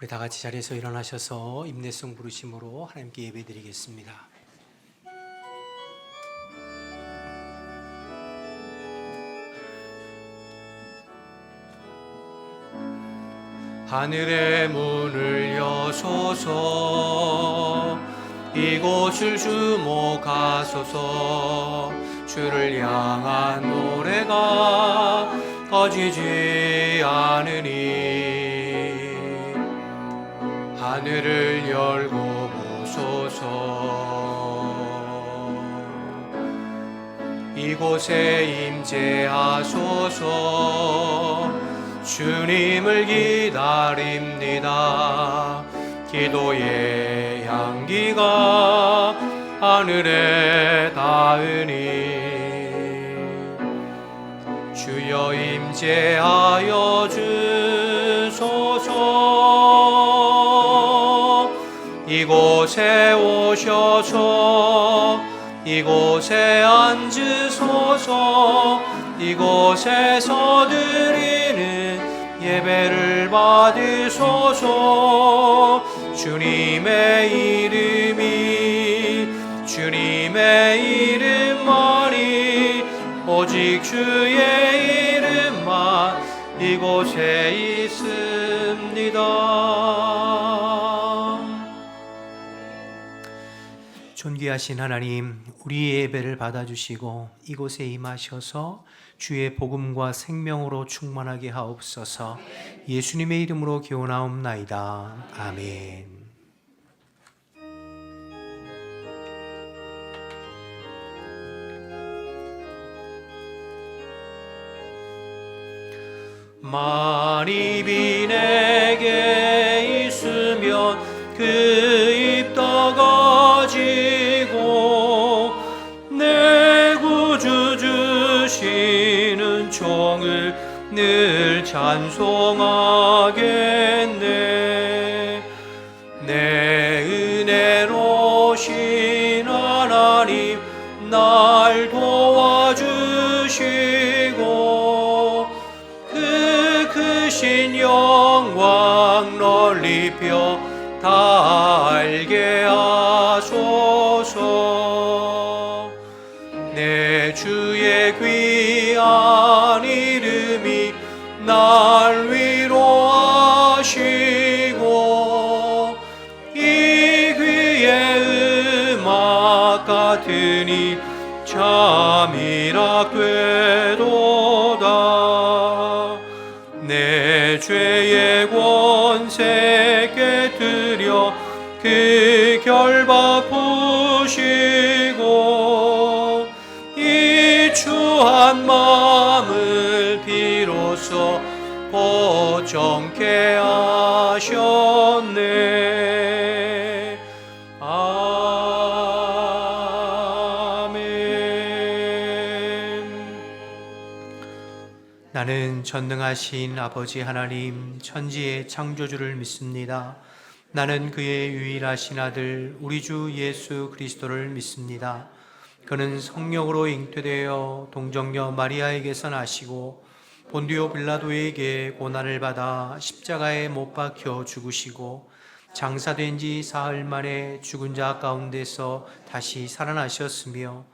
우리 다 같이 자리에서 일어나셔서 임내성 부르심으로 하나님께 예배드리겠습니다. 하늘의 문을 여소서, 이곳을 주목하소서. 주를 향한 노래가 꺼지지 않으니 하늘을 열고 보소서. 이곳에 임재하소서. 주님을 기다립니다. 기도의 향기가 하늘에 닿으니 주여 임재하여 주소서. 이곳에 오셔서 이곳에 앉으소서. 이곳에서 드리는 예배를 받으소서. 주님의 이름만이 오직 주의 이름만 이곳에 있습니다. 존귀하신 하나님, 우리의 예배를 받아주시고 이곳에 임하셔서 주의 복음과 생명으로 충만하게 하옵소서. 예수님의 이름으로 기원하옵나이다. 아멘. 만입이 내게 있으면 그 입 떠가지고 내 구주 주시는 종을 늘 찬송하겠네. 내 은혜로신 하나님 날 도와주시고 그 크신 영광 널리 펴 다 알게 하소서. 내 주의 귀한 이름이 날 위로하시고 이 귀의 음악 같으니 잠이라 되도다. 내 죄의 권세 깨뜨려 그 결박 푸시고 이 추한 마음을 비로소 고정케 하셨네. 나는 전능하신 아버지 하나님 천지의 창조주를 믿습니다. 나는 그의 유일하신 아들 우리 주 예수 그리스도를 믿습니다. 그는 성령으로 잉태되어 동정녀 마리아에게서 나시고 본디오 빌라도에게 고난을 받아 십자가에 못 박혀 죽으시고 장사된 지 사흘 만에 죽은 자 가운데서 다시 살아나셨으며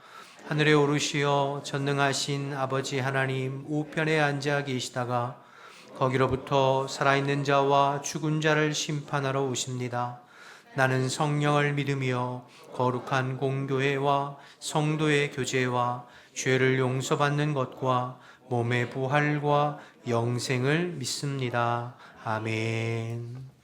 하늘에 오르시어 전능하신 아버지 하나님 우편에 앉아 계시다가 거기로부터 살아있는 자와 죽은 자를 심판하러 오십니다. 나는 성령을 믿으며 거룩한 공교회와 성도의 교제와 죄를 용서받는 것과 몸의 부활과 영생을 믿습니다. 아멘.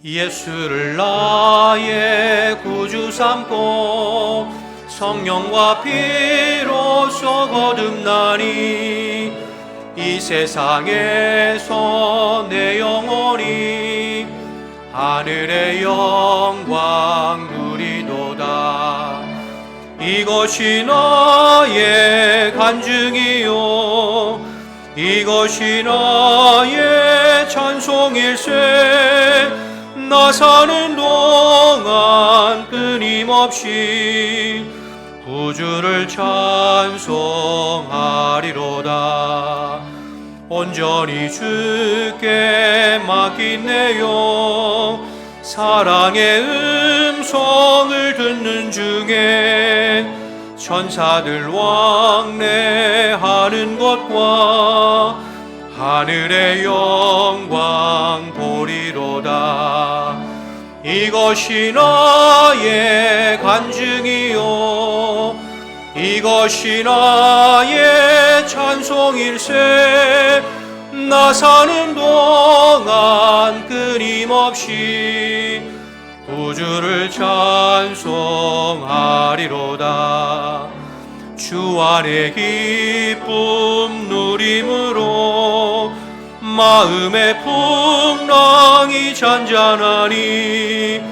예수를 나의 구주 삼고 성령과 피로써 거듭나니 이 세상에서 내 영혼이 하늘의 영광 누리도다. 이것이 나의 간증이요 이것이 나의 찬송일세. 나 사는 동안 끊임없이 구주를 찬송하리로다. 온전히 주께 맡긴 내 영, 사랑의 음성을 듣는 중에 천사들 왕래하는 것과 하늘의 영광 보리로다. 이것이 나의 간증이요, 이것이 나의 찬송일세. 나 사는 동안 끊임없이 구주를 찬송하리로다. 주 안에 기쁨 누림으로 마음의 풍랑이 잔잔하니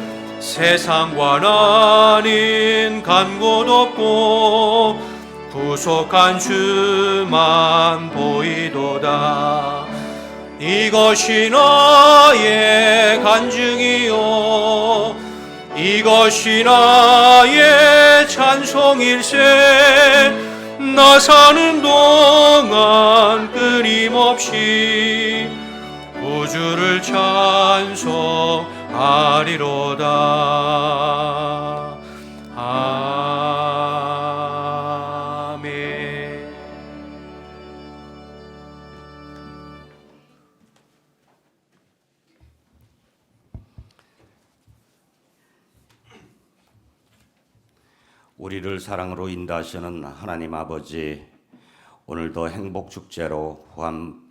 세상과 나는 간 곳 없고 구속한 주만 보이도다. 이것이 나의 간증이요, 이것이 나의 찬송일세. 나 사는 동안 끊임없이 구주를 찬송하리로다. 아멘. 우리를 사랑으로 인도하시는 하나님 아버지, 오늘도 행복축제로 후암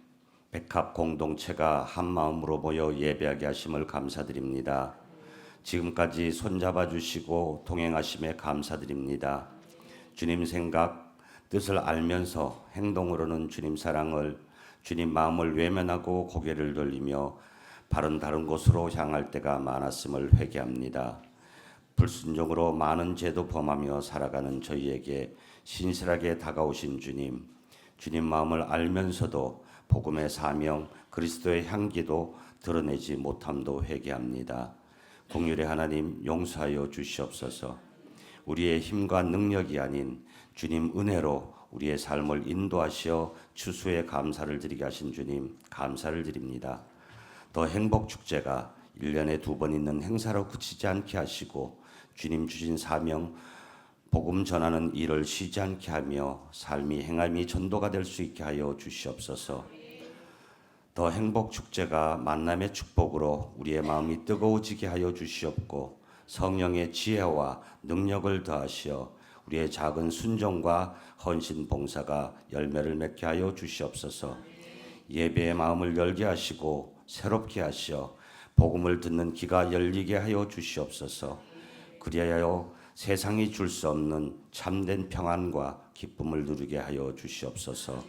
백합 공동체가 한마음으로 모여 예배하게 하심을 감사드립니다. 지금까지 손잡아 주시고 동행하심에 감사드립니다. 주님 생각, 뜻을 알면서 행동으로는 주님 사랑을, 주님 마음을 외면하고 고개를 돌리며 다른 곳으로 향할 때가 많았음을 회개합니다. 불순종으로 많은 죄도 범하며 살아가는 저희에게 신실하게 다가오신 주님, 주님 마음을 알면서도 복음의 사명, 그리스도의 향기도 드러내지 못함도 회개합니다. 공율의 하나님, 용서하여 주시옵소서. 우리의 힘과 능력이 아닌 주님 은혜로 우리의 삶을 인도하시어 추수의 감사를 드리게 하신 주님, 감사를 드립니다. 더 행복축제가 1년에 2번 있는 행사로 그치지 않게 하시고 주님 주신 사명, 복음 전하는 일을 쉬지 않게 하며 삶이 행함이 전도가 될 수 있게 하여 주시옵소서. 더 행복축제가 만남의 축복으로 우리의 마음이 뜨거워지게 하여 주시옵고 성령의 지혜와 능력을 더하시어 우리의 작은 순종과 헌신 봉사가 열매를 맺게 하여 주시옵소서. 예배의 마음을 열게 하시고 새롭게 하시어 복음을 듣는 귀가 열리게 하여 주시옵소서. 그리하여 세상이 줄 수 없는 참된 평안과 기쁨을 누리게 하여 주시옵소서.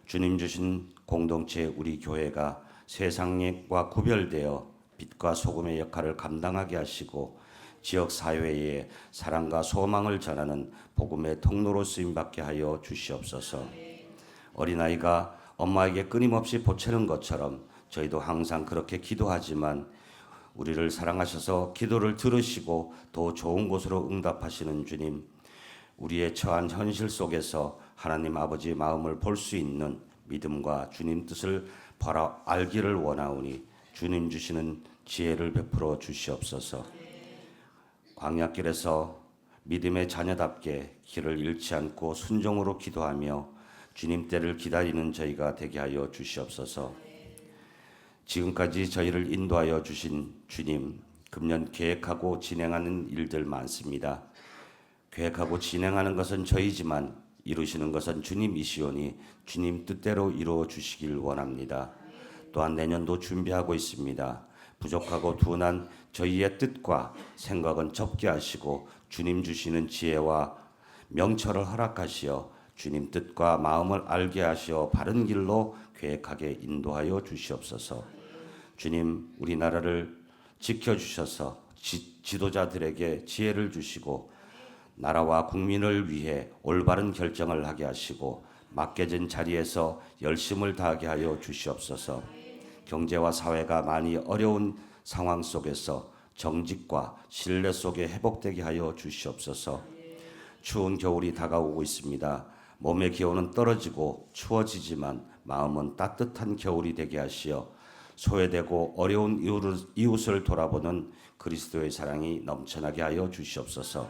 주님 주신 공동체 우리 교회가 세상과 구별되어 빛과 소금의 역할을 감당하게 하시고 지역 사회에 사랑과 소망을 전하는 복음의 통로로 쓰임받게 하여 주시옵소서. 어린아이가 엄마에게 끊임없이 보채는 것처럼 저희도 항상 그렇게 기도하지만 우리를 사랑하셔서 기도를 들으시고 더 좋은 곳으로 응답하시는 주님, 우리의 처한 현실 속에서 하나님 아버지의 마음을 볼 수 있는 믿음과 주님 뜻을 알기를 원하오니 주님 주시는 지혜를 베풀어 주시옵소서. 광야길에서 믿음의 자녀답게 길을 잃지 않고 순종으로 기도하며 주님 때를 기다리는 저희가 되게 하여 주시옵소서. 지금까지 저희를 인도하여 주신 주님, 금년 계획하고 진행하는 일들 많습니다. 계획하고 진행하는 것은 저희지만 이루시는 것은 주님이시오니 주님 뜻대로 이루어 주시길 원합니다. 또한 내년도 준비하고 있습니다. 부족하고 둔한 저희의 뜻과 생각은 접게 하시고 주님 주시는 지혜와 명철을 허락하시어 주님 뜻과 마음을 알게 하시어 바른 길로 계획하게 인도하여 주시옵소서. 주님, 우리나라를 지켜주셔서 지도자들에게 지혜를 주시고 나라와 국민을 위해 올바른 결정을 하게 하시고 맡겨진 자리에서 열심을 다하게 하여 주시옵소서. 경제와 사회가 많이 어려운 상황 속에서 정직과 신뢰 속에 회복되게 하여 주시옵소서. 추운 겨울이 다가오고 있습니다. 몸의 기온은 떨어지고 추워지지만 마음은 따뜻한 겨울이 되게 하시어 소외되고 어려운 이웃을 돌아보는 그리스도의 사랑이 넘쳐나게 하여 주시옵소서.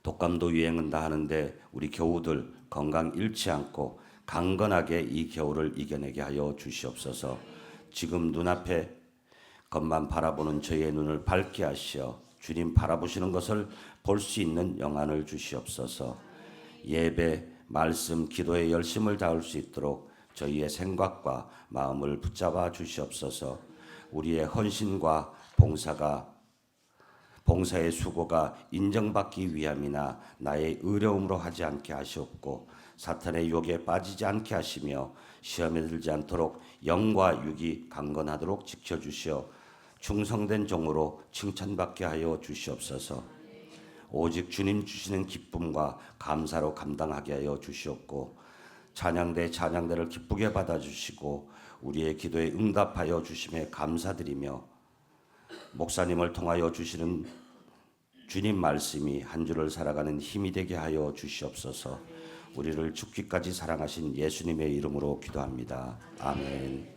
독감도 유행한다 하는데 우리 교우들 건강 잃지 않고 강건하게 이 겨울을 이겨내게 하여 주시옵소서. 지금 눈앞에 것만 바라보는 저희의 눈을 밝게 하시어 주님 바라보시는 것을 볼 수 있는 영안을 주시옵소서. 예배, 말씀, 기도에 열심을 다할 수 있도록 저희의 생각과 마음을 붙잡아 주시옵소서. 우리의 헌신과 봉사의 수고가 인정받기 위함이나 나의 의로움으로 하지 않게 하시옵고 사탄의 유혹에 빠지지 않게 하시며 시험에 들지 않도록 영과 육이 강건하도록 지켜주시어 충성된 종으로 칭찬받게 하여 주시옵소서. 오직 주님 주시는 기쁨과 감사로 감당하게 하여 주시옵고 찬양대를 기쁘게 받아주시고 우리의 기도에 응답하여 주심에 감사드리며 목사님을 통하여 주시는 주님 말씀이 한 주를 살아가는 힘이 되게 하여 주시옵소서. 우리를 죽기까지 사랑하신 예수님의 이름으로 기도합니다. 아멘.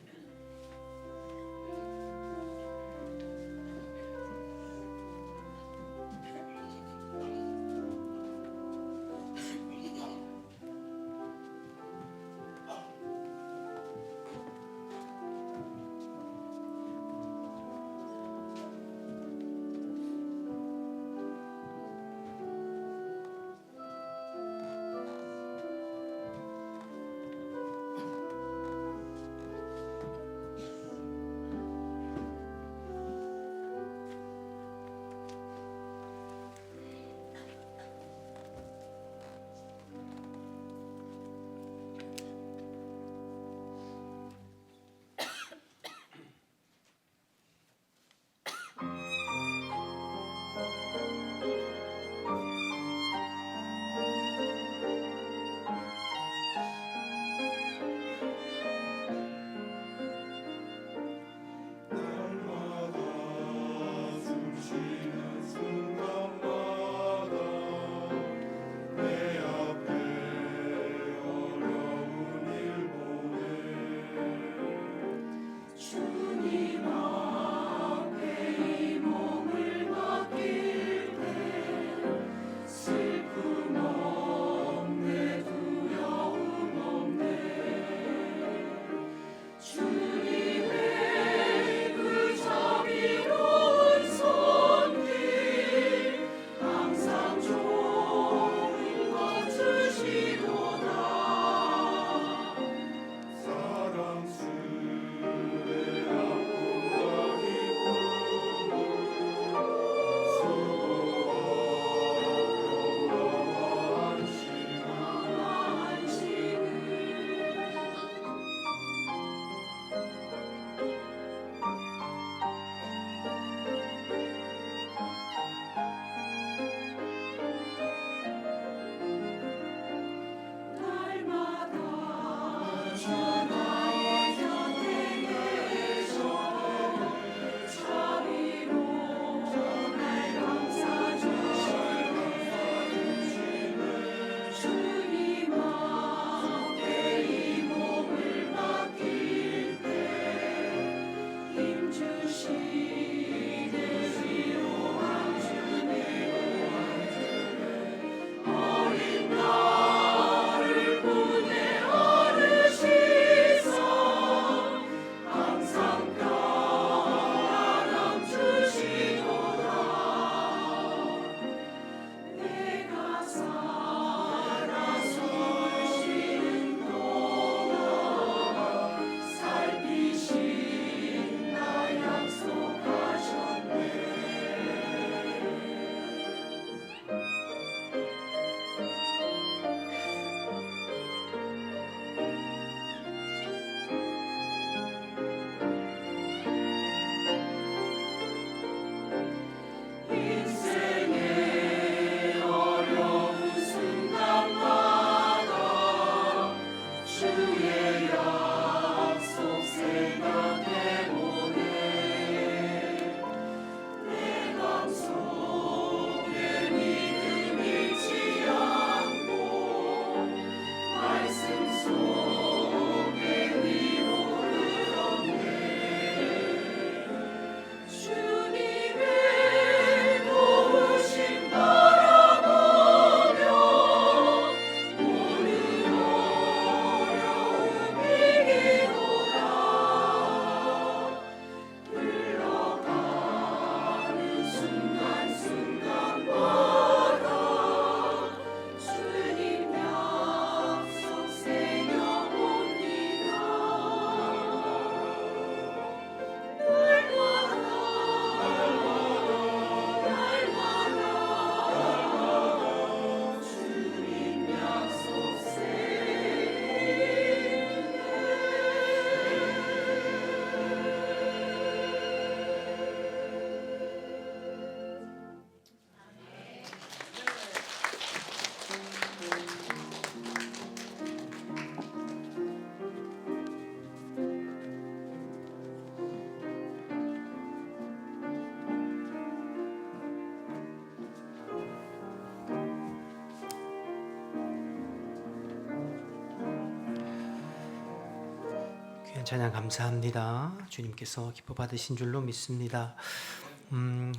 찬양 감사합니다. 주님께서 기뻐 받으신 줄로 믿습니다.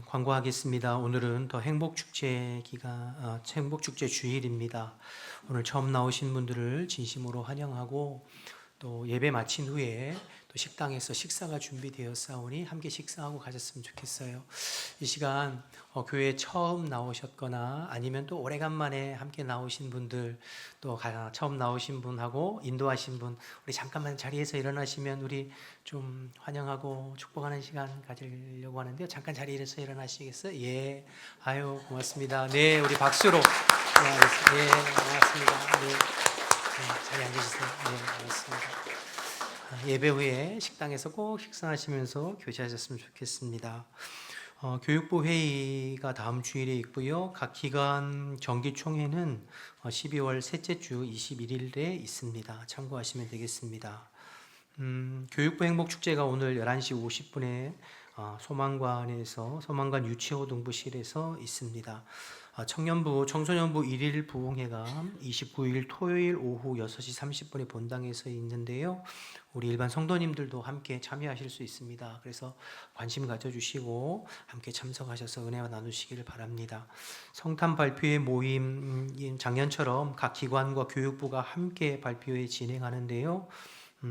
광고하겠습니다. 오늘은 더 행복축제 행복축제 주일입니다. 오늘 처음 나오신 분들을 진심으로 환영하고 또 예배 마친 후에 또 식당에서 식사가 준비되었사오니 함께 식사하고 가셨으면 좋겠어요. 이 시간 교회에 처음 나오셨거나 아니면 또 오래간만에 함께 나오신 분들, 또 처음 나오신 분하고 인도하신 분, 우리 잠깐만 자리에서 일어나시면 우리 좀 환영하고 축복하는 시간 가지려고 하는데요. 잠깐 자리에서 일어나시겠어요? 예, 아유 고맙습니다. 네, 우리 박수로 네, 고맙습니다. 네, 자리 앉으세요. 네, 고맙습니다. 예배 후에 식당에서 꼭 식사하시면서 교제하셨으면 좋겠습니다. 교육부 회의가 다음 주일에 있고요. 각 기관 정기총회는 12월 셋째 주 21일에 있습니다. 참고하시면 되겠습니다. 교육부 행복축제가 오늘 11시 50분에 소망관 유치호동부실에서 있습니다. 청소년부 1일 부흥회가 29일 토요일 오후 6시 30분에 본당에서 있는데요. 우리 일반 성도님들도 함께 참여하실 수 있습니다. 그래서 관심 가져주시고 함께 참석하셔서 은혜와 나누시기를 바랍니다. 성탄 발표회 모임 작년처럼 각 기관과 교육부가 함께 발표회 진행하는데요.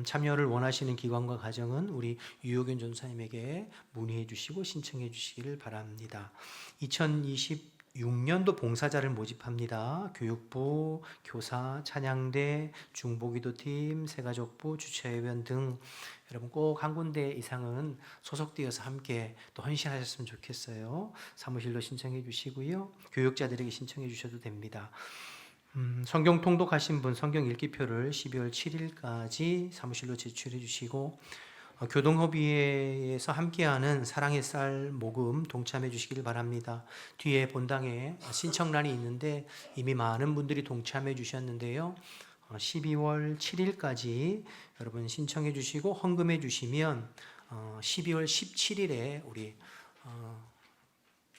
참여를 원하시는 기관과 가정은 우리 유효균 전사님에게 문의해 주시고 신청해 주시기를 바랍니다. 2026년도 봉사자를 모집합니다. 교육부, 교사, 찬양대, 중보기도팀, 새가족부, 주차회원 등 여러분 꼭 한 군데 이상은 소속되어서 함께 또 헌신하셨으면 좋겠어요. 사무실로 신청해 주시고요. 교육자들에게 신청해 주셔도 됩니다. 성경 통독하신 분 성경 읽기표를 12월 7일까지 사무실로 제출해 주시고 교동협의회에서 함께하는 사랑의 쌀 모금 동참해 주시길 바랍니다. 뒤에 본당에 신청란이 있는데 이미 많은 분들이 동참해 주셨는데요. 12월 7일까지 여러분 신청해 주시고 헌금해 주시면 12월 17일에 우리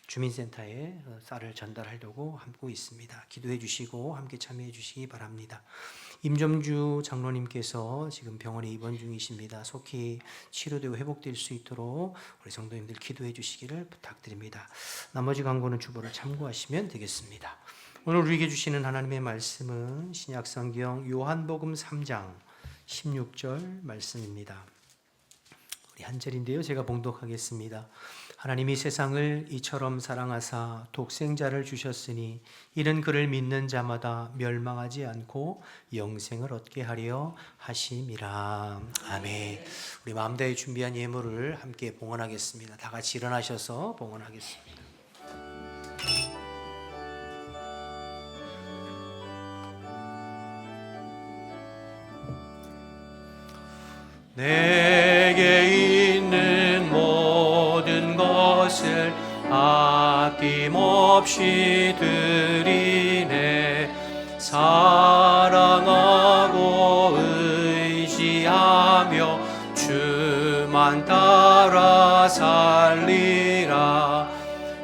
주민센터에 쌀을 전달하려고 하고 있습니다. 기도해 주시고 함께 참여해 주시기 바랍니다. 임점주 장로님께서 지금 병원에 입원 중이십니다. 속히 치료되고 회복될 수 있도록 우리 성도님들 기도해 주시기를 부탁드립니다. 나머지 광고는 주보를 참고하시면 되겠습니다. 오늘 우리에게 주시는 하나님의 말씀은 신약성경 요한복음 3장 16절 말씀입니다. 우리 한 절인데요. 제가 봉독하겠습니다. 하나님이 세상을 이처럼 사랑하사 독생자를 주셨으니 이는 그를 믿는 자마다 멸망하지 않고 영생을 얻게 하려 하심이라. 아멘. 우리 마음 다해 준비한 예물을 함께 봉헌하겠습니다. 다 같이 일어나셔서 봉헌하겠습니다. 내게 있는 모든 것을 아낌없이 드리네. 사랑하고 의지하며 주만 따라 살리라.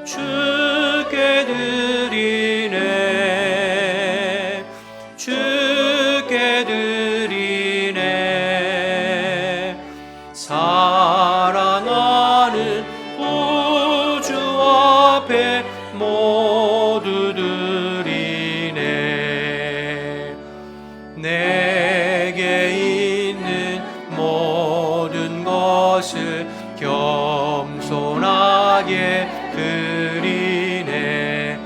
주께 드리네. 주께 드리네. 사랑하는 구주 앞에 모두 드리네. 내게 있는 모든 것을 겸손하게 드리네.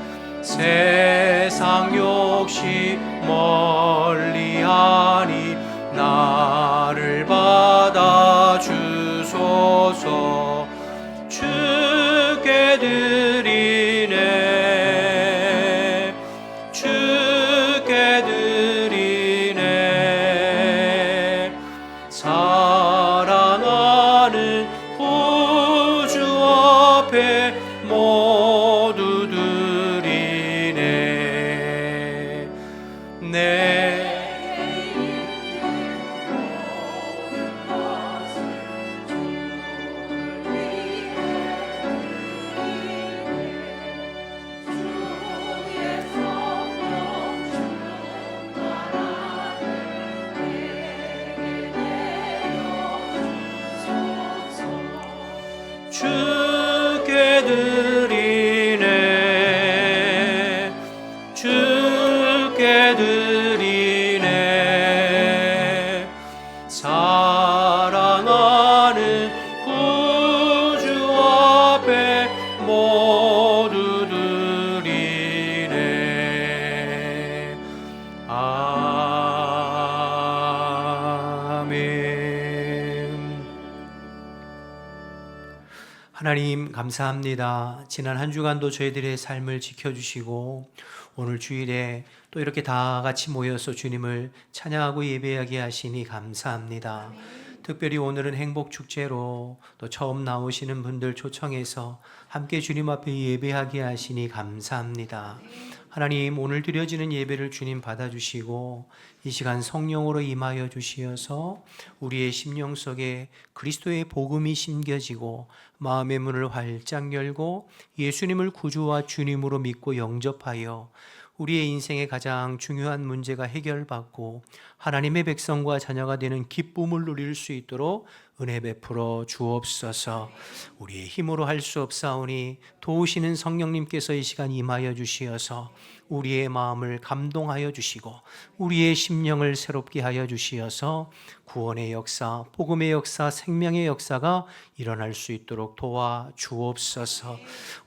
세상 욕심 멀리하니 나를 받아 주소서. 주께 드리네. 주께 드리네. 사랑하는 주께 드리네 주께 드리네 사랑하는 구주 앞에 모두 드리네 아멘. 하나님 감사합니다. 지난 한 주간도 저희들의 삶을 지켜주시고 오늘 주일에 또 이렇게 다 같이 모여서 주님을 찬양하고 예배하게 하시니 감사합니다. 특별히 오늘은 행복축제로 또 처음 나오시는 분들 초청해서 함께 주님 앞에 예배하게 하시니 감사합니다. 하나님, 오늘 드려지는 예배를 주님 받아주시고 이 시간 성령으로 임하여 주시어서 우리의 심령 속에 그리스도의 복음이 심겨지고 마음의 문을 활짝 열고 예수님을 구주와 주님으로 믿고 영접하여 우리의 인생의 가장 중요한 문제가 해결받고 하나님의 백성과 자녀가 되는 기쁨을 누릴 수 있도록 은혜 베풀어 주옵소서. 우리의 힘으로 할 수 없사오니 도우시는 성령님께서 이 시간 임하여 주시어서 우리의 마음을 감동하여 주시고 우리의 심령을 새롭게 하여 주시어서 구원의 역사, 복음의 역사, 생명의 역사가 일어날 수 있도록 도와 주옵소서.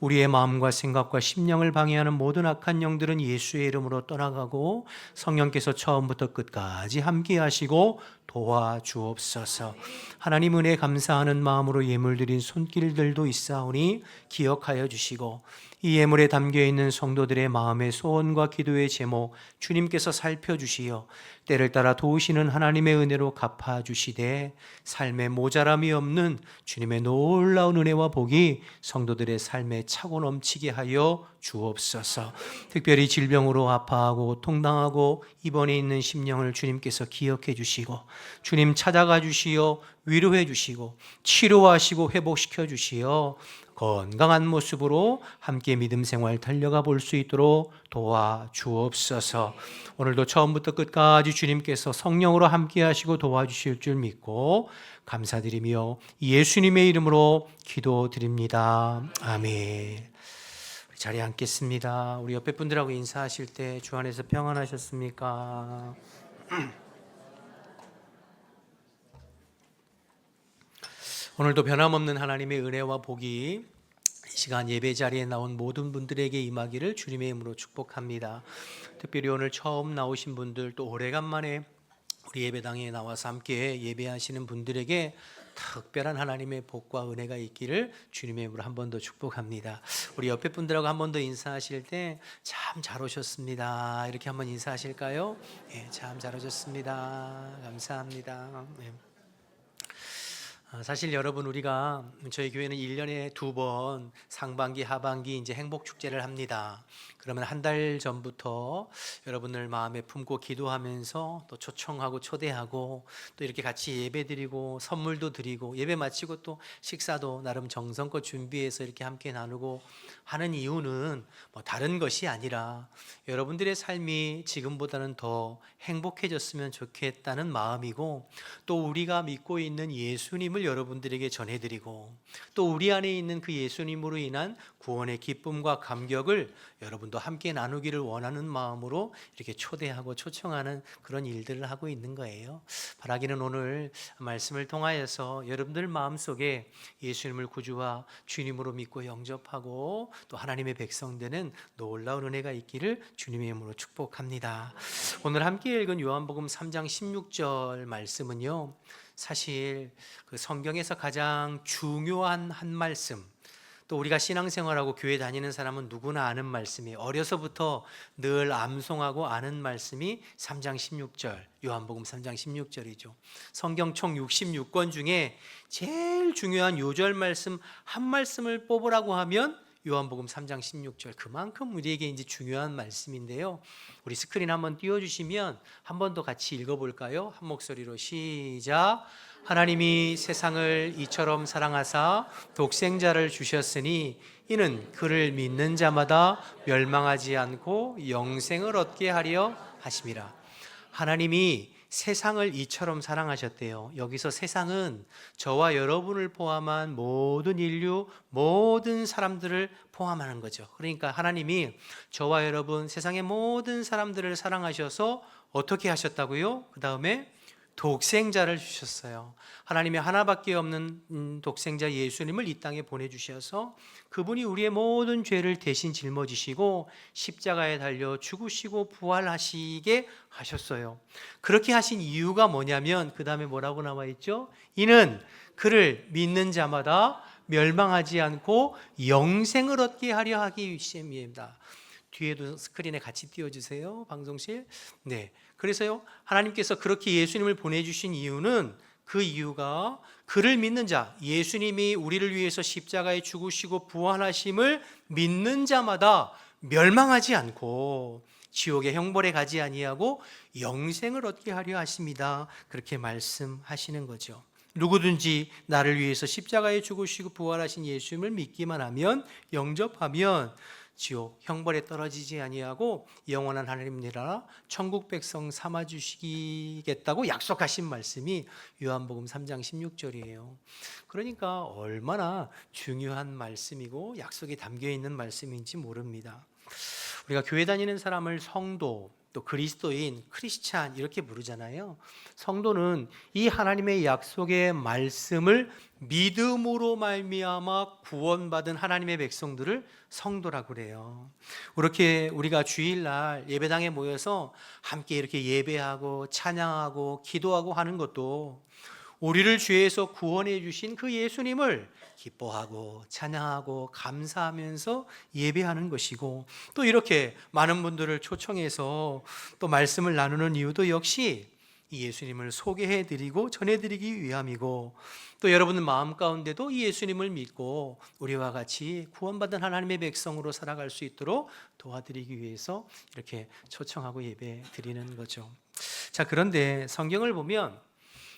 우리의 마음과 생각과 심령을 방해하는 모든 악한 영들은 예수의 이름으로 떠나가고 성령께서 처음부터 끝까지 함께 하시고 도와 주옵소서. 하나님 은혜 감사하는 마음으로 예물 드린 손길들도 있사오니 기억하여 주시고 이 예물에 담겨있는 성도들의 마음의 소원과 기도의 제목 주님께서 살펴주시어 때를 따라 도우시는 하나님의 은혜로 갚아주시되 삶에 모자람이 없는 주님의 놀라운 은혜와 복이 성도들의 삶에 차고 넘치게 하여 주옵소서. 특별히 질병으로 아파하고 고통당하고 입원해 있는 심령을 주님께서 기억해 주시고 주님 찾아가 주시어 위로해 주시고 치료하시고 회복시켜 주시어 건강한 모습으로 함께 믿음 생활 달려가 볼 수 있도록 도와 주옵소서. 오늘도 처음부터 끝까지 주님께서 성령으로 함께 하시고 도와주실 줄 믿고 감사드리며 예수님의 이름으로 기도드립니다. 아멘. 우리 자리에 앉겠습니다. 우리 옆에 분들하고 인사하실 때 주 안에서 평안하셨습니까? 오늘도 변함없는 하나님의 은혜와 복이 이 시간 예배 자리에 나온 모든 분들에게 임하기를 주님의 이름으로 축복합니다. 특별히 오늘 처음 나오신 분들 또 오래간만에 우리 예배당에 나와서 함께 예배하시는 분들에게 특별한 하나님의 복과 은혜가 있기를 주님의 이름으로 한 번 더 축복합니다. 우리 옆에 분들하고 한 번 더 인사하실 때 참 잘 오셨습니다. 이렇게 한번 인사하실까요? 네, 참 잘 오셨습니다. 감사합니다. 네. 사실 여러분 우리가 저희 교회는 1년에 2번 상반기 하반기 이제 행복축제를 합니다. 그러면 한 달 전부터 여러분을 마음에 품고 기도하면서 또 초청하고 초대하고 또 이렇게 같이 예배드리고 선물도 드리고 예배 마치고 또 식사도 나름 정성껏 준비해서 이렇게 함께 나누고 하는 이유는 뭐 다른 것이 아니라 여러분들의 삶이 지금보다는 더 행복해졌으면 좋겠다는 마음이고 또 우리가 믿고 있는 예수님을 여러분들에게 전해드리고 또 우리 안에 있는 그 예수님으로 인한 구원의 기쁨과 감격을 여러분도 함께 나누기를 원하는 마음으로 이렇게 초대하고 초청하는 그런 일들을 하고 있는 거예요. 바라기는 오늘 말씀을 통하여서 여러분들 마음속에 예수님을 구주와 주님으로 믿고 영접하고 또 하나님의 백성 되는 놀라운 은혜가 있기를 주님의 이름으로 축복합니다. 오늘 함께 읽은 요한복음 3장 16절 말씀은요, 사실 그 성경에서 가장 중요한 한 말씀, 또 우리가 신앙생활하고 교회 다니는 사람은 누구나 아는 말씀이 어려서부터 늘 암송하고 아는 말씀이 3장 16절 요한복음 3장 16절이죠. 성경 총 66권 중에 제일 중요한 요절 말씀 한 말씀을 뽑으라고 하면 요한복음 3장 16절, 그만큼 우리에게 이제 중요한 말씀인데요. 우리 스크린 한번 띄워주시면 한 번 더 같이 읽어볼까요? 한 목소리로 시작. 하나님이 세상을 이처럼 사랑하사 독생자를 주셨으니 이는 그를 믿는 자마다 멸망하지 않고 영생을 얻게 하려 하심이라. 하나님이 세상을 이처럼 사랑하셨대요. 여기서 세상은 저와 여러분을 포함한 모든 인류, 모든 사람들을 포함하는 거죠. 그러니까 하나님이 저와 여러분, 세상의 모든 사람들을 사랑하셔서 어떻게 하셨다고요? 그 다음에 독생자를 주셨어요. 하나님이 하나밖에 없는 독생자 예수님을 이 땅에 보내주셔서 그분이 우리의 모든 죄를 대신 짊어지시고 십자가에 달려 죽으시고 부활하시게 하셨어요. 그렇게 하신 이유가 뭐냐면 그 다음에 뭐라고 나와 있죠? 이는 그를 믿는 자마다 멸망하지 않고 영생을 얻게 하려 하기 위함입니다. 뒤에도 스크린에 같이 띄워주세요. 방송실. 네. 그래서요, 하나님께서 그렇게 예수님을 보내주신 이유는 그 이유가 그를 믿는 자, 예수님이 우리를 위해서 십자가에 죽으시고 부활하심을 믿는 자마다 멸망하지 않고 지옥의 형벌에 가지 아니하고 영생을 얻게 하려 하십니다. 그렇게 말씀하시는 거죠. 누구든지 나를 위해서 십자가에 죽으시고 부활하신 예수님을 믿기만 하면, 영접하면 지옥 형벌에 떨어지지 아니하고 영원한 하나님 나라 천국 백성 삼아 주시겠다고 약속하신 말씀이 요한복음 3장 16절이에요. 그러니까 얼마나 중요한 말씀이고 약속이 담겨 있는 말씀인지 모릅니다. 우리가 교회 다니는 사람을 성도, 또 그리스도인, 크리스찬 이렇게 부르잖아요. 성도는 이 하나님의 약속의 말씀을 믿음으로 말미암아 구원받은 하나님의 백성들을 성도라고 그래요. 그렇게 우리가 주일날 예배당에 모여서 함께 이렇게 예배하고 찬양하고 기도하고 하는 것도 우리를 죄에서 구원해 주신 그 예수님을 기뻐하고 찬양하고 감사하면서 예배하는 것이고, 또 이렇게 많은 분들을 초청해서 또 말씀을 나누는 이유도 역시 이 예수님을 소개해 드리고 전해 드리기 위함이고, 또 여러분의 마음 가운데도 이 예수님을 믿고 우리와 같이 구원받은 하나님의 백성으로 살아갈 수 있도록 도와드리기 위해서 이렇게 초청하고 예배 드리는 거죠. 자, 그런데 성경을 보면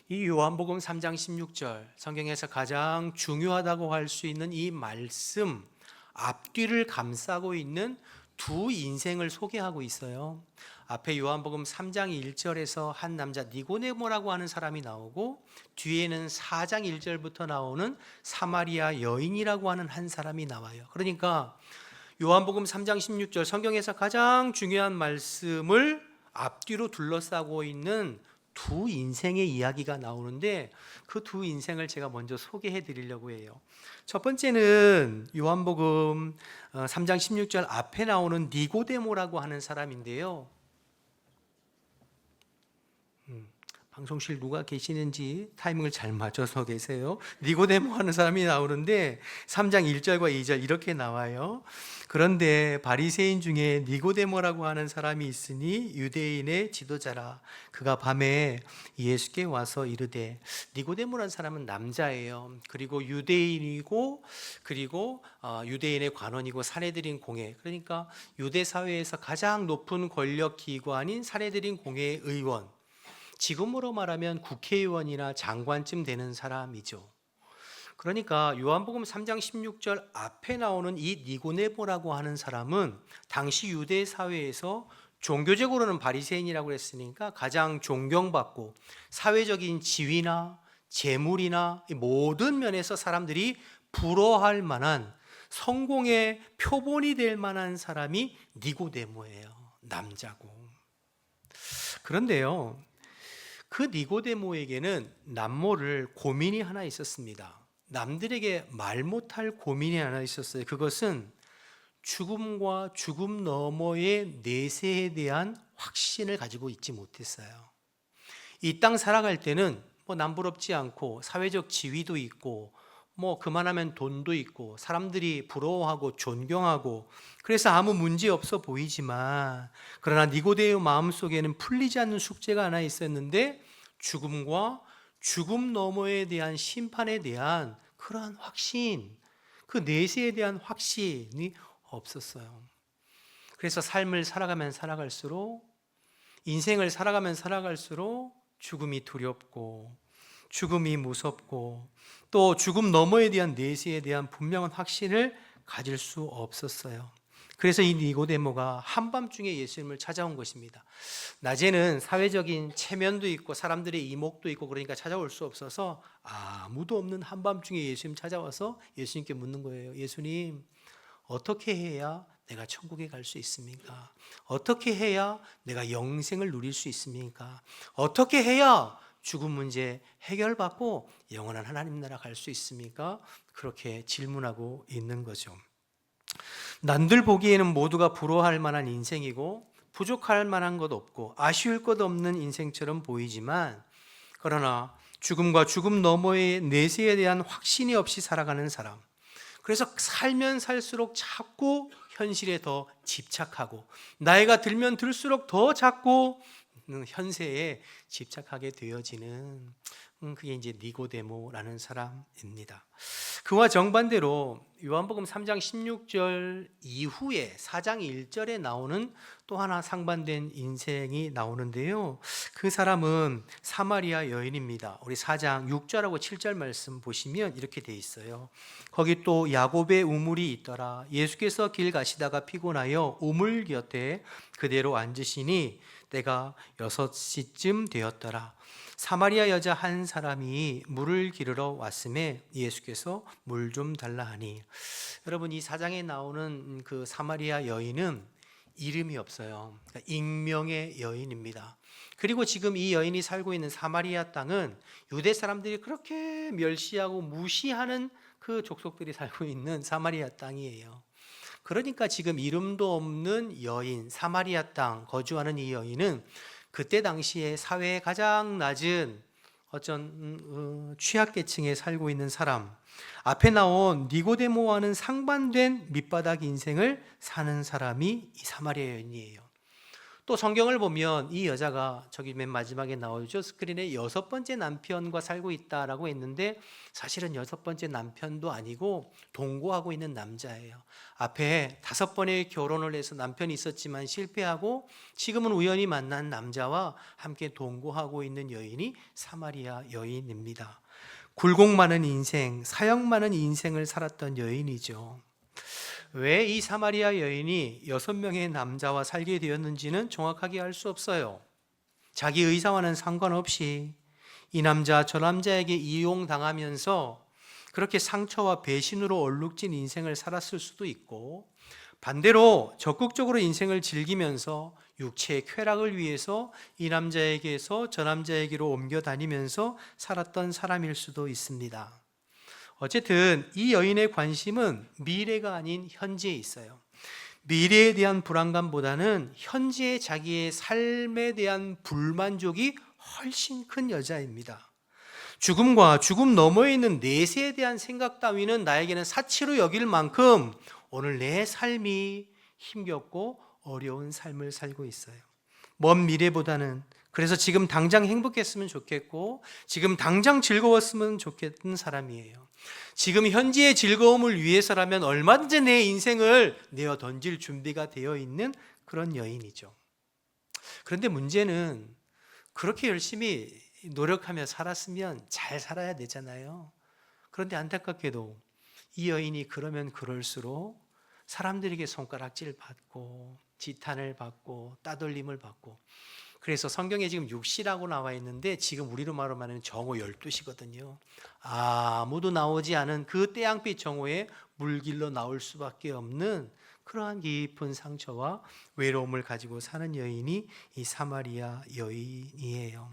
이 요한복음 3장 16절, 성경에서 가장 중요하다고 할 수 있는 이 말씀 앞뒤를 감싸고 있는 두 인생을 소개하고 있어요. 앞에 요한복음 3장 1절에서 한 남자 니고데모라고 하는 사람이 나오고, 뒤에는 4장 1절부터 나오는 사마리아 여인이라고 하는 한 사람이 나와요. 그러니까 요한복음 3장 16절, 성경에서 가장 중요한 말씀을 앞뒤로 둘러싸고 있는 두 인생의 이야기가 나오는데, 그 두 인생을 제가 먼저 소개해 드리려고 해요. 첫 번째는 요한복음 3장 16절 앞에 나오는 니고데모라고 하는 사람인데요. 방송실 누가 계시는지 타이밍을 잘 맞춰서 계세요. 니고데모 하는 사람이 나오는데 3장 1절과 2절 이렇게 나와요. 그런데 바리새인 중에 니고데모라고 하는 사람이 있으니 유대인의 지도자라. 그가 밤에 예수께 와서 이르되, 니고데모라는 사람은 남자예요. 그리고 유대인이고, 그리고 유대인의 관원이고 사내들인 공회, 그러니까 유대 사회에서 가장 높은 권력 기관인 사내들인 공회의 의원, 지금으로 말하면 국회의원이나 장관쯤 되는 사람이죠. 그러니까 요한복음 3장 16절 앞에 나오는 이 니고데모라고 하는 사람은 당시 유대 사회에서 종교적으로는 바리새인이라고 했으니까 가장 존경받고 사회적인 지위나 재물이나 모든 면에서 사람들이 부러워할 만한 성공의 표본이 될 만한 사람이 니고데모예요. 남자고. 그런데요, 그 니고데모에게는 남모를 고민이 하나 있었습니다. 남들에게 말 못할 고민이 하나 있었어요. 그것은 죽음과 죽음 너머의 내세에 대한 확신을 가지고 있지 못했어요. 이 땅 살아갈 때는 남부럽지 않고 사회적 지위도 있고 그만하면 돈도 있고 사람들이 부러워하고 존경하고, 그래서 아무 문제 없어 보이지만, 그러나 니고데모 마음속에는 풀리지 않는 숙제가 하나 있었는데, 죽음과 죽음 너머에 대한 심판에 대한 그러한 확신, 그 내세에 대한 확신이 없었어요. 그래서 삶을 살아가면 살아갈수록, 인생을 살아가면 살아갈수록 죽음이 두렵고 죽음이 무섭고, 또 죽음 너머에 대한 내세에 대한 분명한 확신을 가질 수 없었어요. 그래서 이 니고데모가 한밤중에 예수님을 찾아온 것입니다. 낮에는 사회적인 체면도 있고 사람들의 이목도 있고 그러니까 찾아올 수 없어서 아무도 없는 한밤중에 예수님 찾아와서 예수님께 묻는 거예요. 예수님, 어떻게 해야 내가 천국에 갈 수 있습니까? 어떻게 해야 내가 영생을 누릴 수 있습니까? 어떻게 해야 죽음 문제 해결받고 영원한 하나님 나라 갈 수 있습니까? 그렇게 질문하고 있는 거죠. 남들 보기에는 모두가 부러워할 만한 인생이고 부족할 만한 것 없고 아쉬울 것 없는 인생처럼 보이지만, 그러나 죽음과 죽음 너머의 내세에 대한 확신이 없이 살아가는 사람, 그래서 살면 살수록 자꾸 현실에 더 집착하고 나이가 들면 들수록 더 자꾸 현세에 집착하게 되어지는 그게 이제 니고데모라는 사람입니다. 그와 정반대로 요한복음 3장 16절 이후에 4장 1절에 나오는 또 하나 상반된 인생이 나오는데요. 그 사람은 사마리아 여인입니다. 우리 4장 6절하고 7절 말씀 보시면 이렇게 돼 있어요. 거기 또 야곱의 우물이 있더라. 예수께서 길 가시다가 피곤하여 우물 곁에 그대로 앉으시니 때가 6시쯤 되었더라. 사마리아 여자 한 사람이 물을 기르러 왔음에 예수께서 물 좀 달라 하니, 여러분 이 사장에 나오는 그 사마리아 여인은 이름이 없어요. 그러니까 익명의 여인입니다. 그리고 지금 이 여인이 살고 있는 사마리아 땅은 유대 사람들이 그렇게 멸시하고 무시하는 그 족속들이 살고 있는 사마리아 땅이에요. 그러니까 지금 이름도 없는 여인, 사마리아 땅 거주하는 이 여인은 그때 당시에 사회의 가장 낮은 어떤 취약계층에 살고 있는 사람, 앞에 나온 니고데모와는 상반된 밑바닥 인생을 사는 사람이 이 사마리아 여인이에요. 또 성경을 보면 이 여자가 저기 맨 마지막에 나오죠. 스크린에 6번째 남편과 살고 있다라고 했는데 사실은 6번째 남편도 아니고 동거하고 있는 남자예요. 앞에 5번의 결혼을 해서 남편이 있었지만 실패하고 지금은 우연히 만난 남자와 함께 동거하고 있는 여인이 사마리아 여인입니다. 굴곡 많은 인생, 사역 많은 인생을 살았던 여인이죠. 왜 이 사마리아 여인이 6명의 남자와 살게 되었는지는 정확하게 알 수 없어요. 자기 의사와는 상관없이 이 남자 저 남자에게 이용당하면서 그렇게 상처와 배신으로 얼룩진 인생을 살았을 수도 있고, 반대로 적극적으로 인생을 즐기면서 육체의 쾌락을 위해서 이 남자에게서 저 남자에게로 옮겨 다니면서 살았던 사람일 수도 있습니다. 어쨌든 이 여인의 관심은 미래가 아닌 현재에 있어요. 미래에 대한 불안감보다는 현재의 자기의 삶에 대한 불만족이 훨씬 큰 여자입니다. 죽음과 죽음 너머에 있는 내세에 대한 생각 따위는 나에게는 사치로 여길 만큼 오늘 내 삶이 힘겹고 어려운 삶을 살고 있어요. 먼 미래보다는, 그래서 지금 당장 행복했으면 좋겠고 지금 당장 즐거웠으면 좋겠는 사람이에요. 지금 현재의 즐거움을 위해서라면 얼마든지 내 인생을 내어 던질 준비가 되어 있는 그런 여인이죠. 그런데 문제는 그렇게 열심히 노력하며 살았으면 잘 살아야 되잖아요. 그런데 안타깝게도 이 여인이 그러면 그럴수록 사람들에게 손가락질 받고 지탄을 받고 따돌림을 받고, 그래서 성경에 지금 6시라고 나와 있는데 지금 우리로 말하면 정오 12시거든요. 아무도 나오지 않은 그 태양빛 정오에 물길로 나올 수밖에 없는 그러한 깊은 상처와 외로움을 가지고 사는 여인이 이 사마리아 여인이에요.